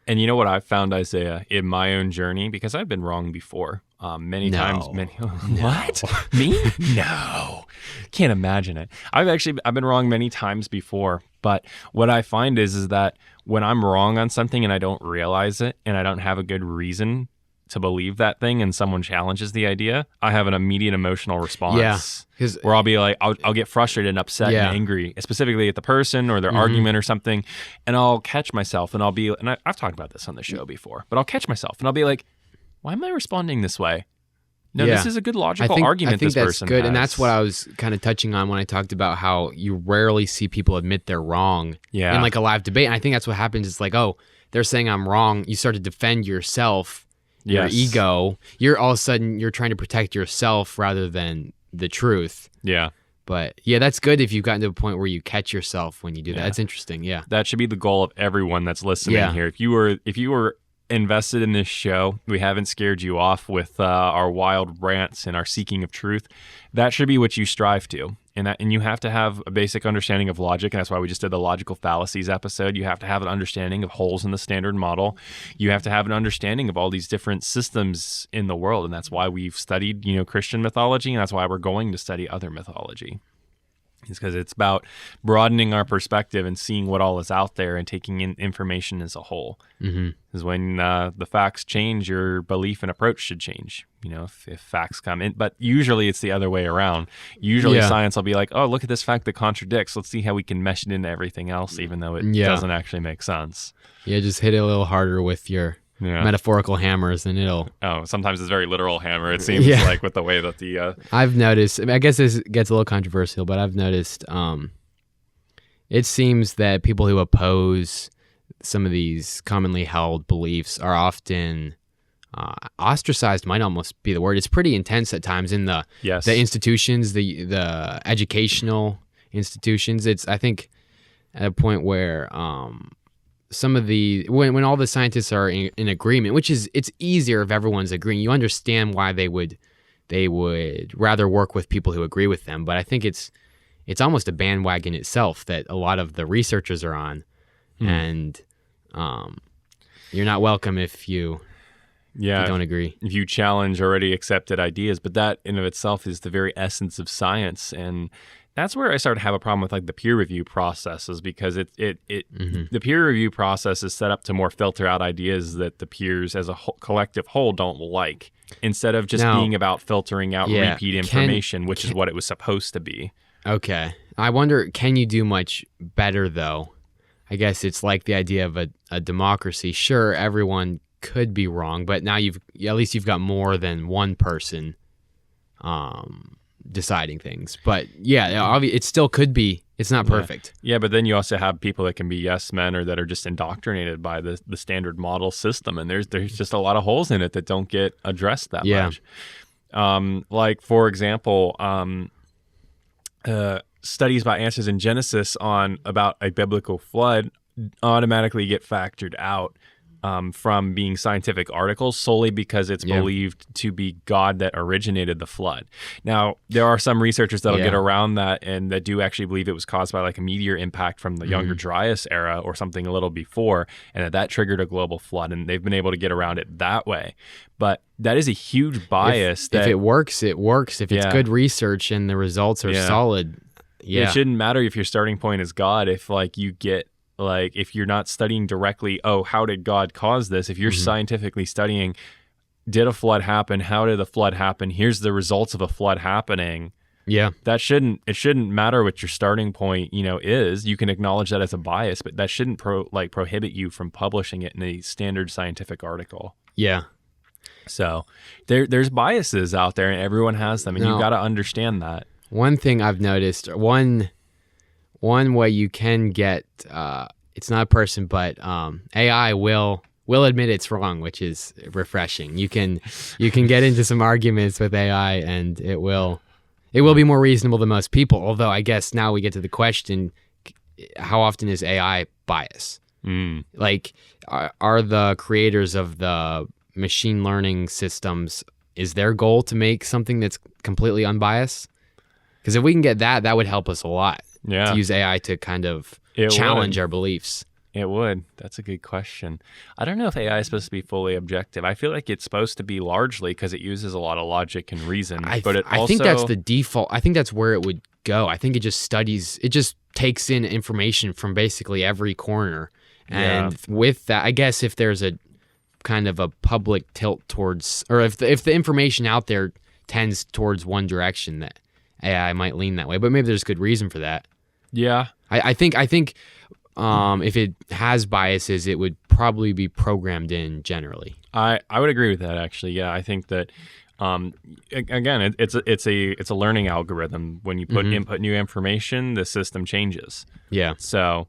And you know what I've found, Isaiah, in my own journey, because I've been wrong before many times. What? Me? No. Can't imagine it. I've been wrong many times before, but what I find is that when I'm wrong on something and I don't realize it and I don't have a good reason to believe that thing and someone challenges the idea, I have an immediate emotional response. Yeah, where I'll be like, I'll get frustrated and upset and angry, specifically at the person or their argument or something, and I'll catch myself and I've talked about this on the show before, but I'll catch myself and I'll be like, why am I responding this way? No, this is a good logical argument. I think this that's person good, has. and that's what I was kind of touching on when I talked about how you rarely see people admit they're wrong in like a live debate, and I think that's what happens. It's like, oh, they're saying I'm wrong. You start to defend yourself. Your ego, you're all of a sudden you're trying to protect yourself rather than the truth. Yeah. But yeah, that's good if you've gotten to a point where you catch yourself when you do that. That's interesting. Yeah. That should be the goal of everyone that's listening here. If you were invested in this show, we haven't scared you off with our wild rants and our seeking of truth. That should be what you strive to. And you have to have a basic understanding of logic, and that's why we just did the logical fallacies episode. You have to have an understanding of holes in the standard model. You have to have an understanding of all these different systems in the world, and that's why we've studied, Christian mythology, and that's why we're going to study other mythology. It's because it's about broadening our perspective and seeing what all is out there and taking in information as a whole. Because when the facts change, your belief and approach should change. If facts come in, but usually it's the other way around. Usually science will be like, oh, look at this fact that contradicts. Let's see how we can mesh it into everything else, even though it doesn't actually make sense. Yeah, just hit it a little harder with your metaphorical hammers, and it'll. Oh, sometimes it's very literal hammer. It seems like with the way that the. I've noticed. I guess this gets a little controversial, but I've noticed. It seems that people who oppose some of these commonly held beliefs are often ostracized. Might almost be the word. It's pretty intense at times in the institutions, the educational institutions. It's, I think, at a point where some of the when all the scientists are in agreement, which is, it's easier if everyone's agreeing. You understand why they would rather work with people who agree with them. But I think it's almost a bandwagon itself that a lot of the researchers are on, and you're not welcome if you don't agree. If you challenge already accepted ideas, but that in of itself is the very essence of science. And that's where I start to have a problem with like the peer review processes, because the peer review process is set up to more filter out ideas that the peers as a collective whole don't like, instead of just being about filtering out repeat information, which is what it was supposed to be. Okay. I wonder, can you do much better though? I guess it's like the idea of a democracy. Sure, everyone could be wrong, but now at least you've got more than one person deciding things. But it still could be. It's not perfect. Yeah, but then you also have people that can be yes men, or that are just indoctrinated by the standard model system, and there's just a lot of holes in it that don't get addressed that much. Like for example, studies by Answers in Genesis about a biblical flood automatically get factored out from being scientific articles, solely because it's believed to be God that originated the flood. Now, there are some researchers that'll get around that, and that do actually believe it was caused by like a meteor impact from the Younger Dryas era or something a little before, and that triggered a global flood, and they've been able to get around it that way. But that is a huge bias. If it works, it works. If it's good research and the results are solid, it shouldn't matter if your starting point is God. If like you get if you're not studying directly, how did God cause this? If you're scientifically studying, did a flood happen? How did the flood happen? Here's the results of a flood happening. Yeah. It shouldn't matter what your starting point, is. You can acknowledge that as a bias, but that shouldn't prohibit you from publishing it in a standard scientific article. Yeah. So there's biases out there, and everyone has them, and you've got to understand that. One thing I've noticed, one way you can get, it's not a person, but AI will admit it's wrong, which is refreshing. You can get into some arguments with AI, and it will be more reasonable than most people. Although I guess now we get to the question, how often is AI bias? Like, are the creators of the machine learning systems, is their goal to make something that's completely unbiased? Because if we can get that would help us a lot. To use AI to kind of challenge our beliefs. It would. That's a good question. I don't know if AI is supposed to be fully objective. I feel like it's supposed to be largely, because it uses a lot of logic and reason. I think that's the default. I think that's where it would go. I think it just takes in information from basically every corner. And with that, I guess if there's a kind of a public tilt towards, or if the information out there tends towards one direction, that AI might lean that way. But maybe there's good reason for that. Yeah. I think if it has biases, it would probably be programmed in generally. I would agree with that, actually. Yeah, I think that again, it's a learning algorithm. When you input new information, the system changes. Yeah. So,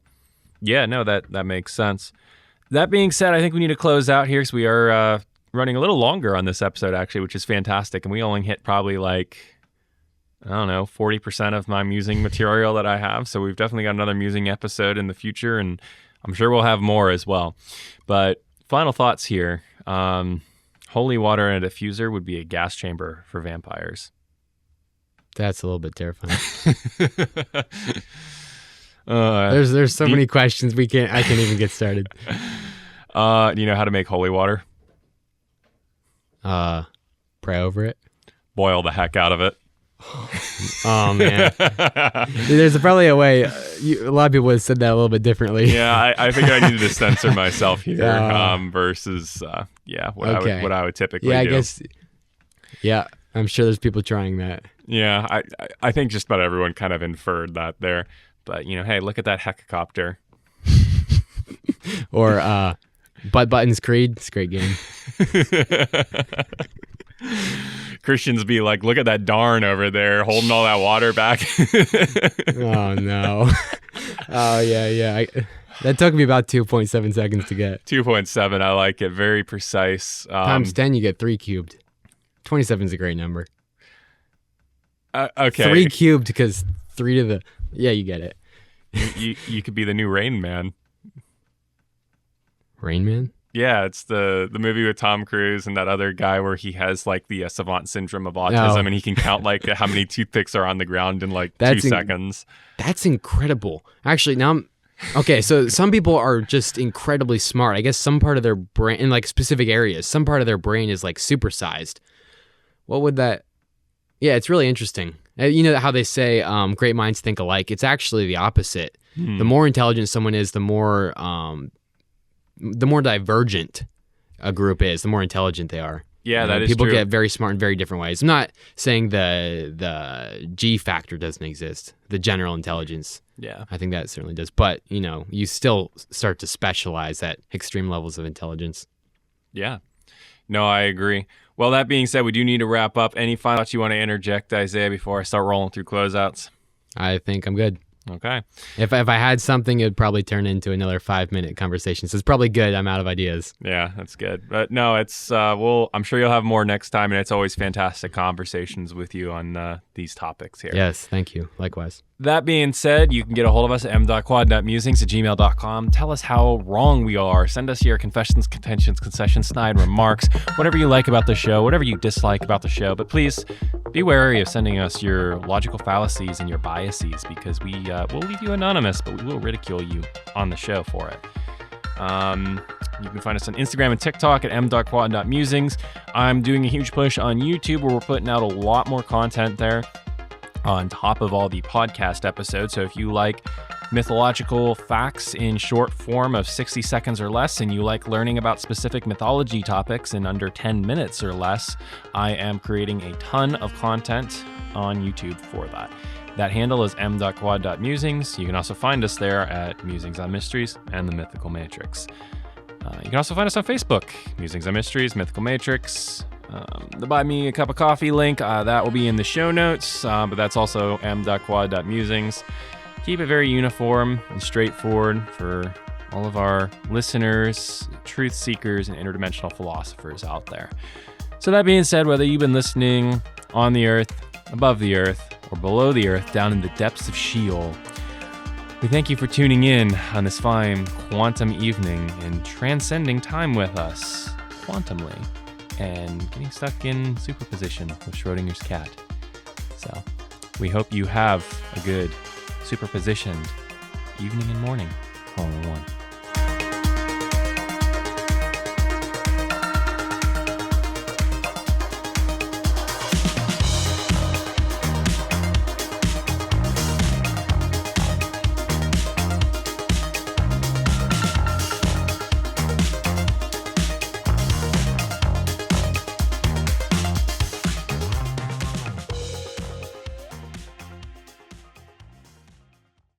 that makes sense. That being said, I think we need to close out here, because we are running a little longer on this episode, actually, which is fantastic, and we only hit probably 40% of my musing material that I have. So we've definitely got another musing episode in the future, and I'm sure we'll have more as well. But final thoughts here. Holy water in a diffuser would be a gas chamber for vampires. That's a little bit terrifying. There's so many questions I can't even get started. Do you know how to make holy water? Pray over it. Boil the heck out of it. Oh man, there's probably a way. A lot of people have said that a little bit differently. Yeah, I figured I needed to censor myself here versus what I would typically do. I guess. Yeah, I'm sure there's people trying that. Yeah, I think just about everyone kind of inferred that there. But hey, look at that helicopter. Or Butt Buttons Creed. It's a great game. Christians be like, look at that darn over there holding all that water back. Oh, no. Oh, yeah. That took me about 2.7 seconds to get. 2.7. I like it. Very precise. Times 10, you get 3 cubed. 27 is a great number. Okay. 3 cubed because 3 to the... Yeah, you get it. You could be the new Rain Man. Rain Man? Yeah, it's the movie with Tom Cruise and that other guy where he has like the savant syndrome of autism and he can count like how many toothpicks are on the ground in like 2 seconds. That's incredible. Actually, now okay, so some people are just incredibly smart. I guess some part of their brain, in like specific areas, some part of their brain is like supersized. What would that... Yeah, it's really interesting. You know how they say great minds think alike? It's actually the opposite. The more intelligent someone is, the more divergent a group is, the more intelligent they are. Yeah, that is people true. Get very smart in very different ways. I'm not saying the G factor doesn't exist, the general intelligence. Yeah. I think that certainly does. But, you still start to specialize at extreme levels of intelligence. Yeah. No, I agree. Well, that being said, we do need to wrap up. Any final thoughts you want to interject, Isaiah, before I start rolling through closeouts? I think I'm good. Okay. If I had something, it would probably turn into another 5-minute conversation. So it's probably good. I'm out of ideas. Yeah, that's good. But no, it's I'm sure you'll have more next time, and it's always fantastic conversations with you on these topics here. Yes, thank you. Likewise. That being said, you can get a hold of us at m.quad.musings@gmail.com. Tell us how wrong we are. Send us your confessions, contentions, concessions, snide remarks, whatever you like about the show, whatever you dislike about the show. But please be wary of sending us your logical fallacies and your biases, because we'll leave you anonymous, but we will ridicule you on the show for it. You can find us on Instagram and TikTok at m.quad.musings. I'm doing a huge push on YouTube where we're putting out a lot more content there on top of all the podcast episodes. So if you like mythological facts in short form of 60 seconds or less, and you like learning about specific mythology topics in under 10 minutes or less, I am creating a ton of content on YouTube for that. That handle is m.quad.musings. You can also find us there at Musings on Mysteries and the Mythical Matrix. You can also find us on Facebook, Musings on Mysteries, Mythical Matrix. The Buy Me a Cup of Coffee link, that will be in the show notes, but that's also m.quad.musings. Keep it very uniform and straightforward for all of our listeners, truth seekers, and interdimensional philosophers out there. So that being said, whether you've been listening on the earth, above the earth, or below the earth, down in the depths of Sheol, we thank you for tuning in on this fine quantum evening and transcending time with us quantumly and getting stuck in superposition with Schrodinger's cat. So we hope you have a good superpositioned evening and morning, all in one.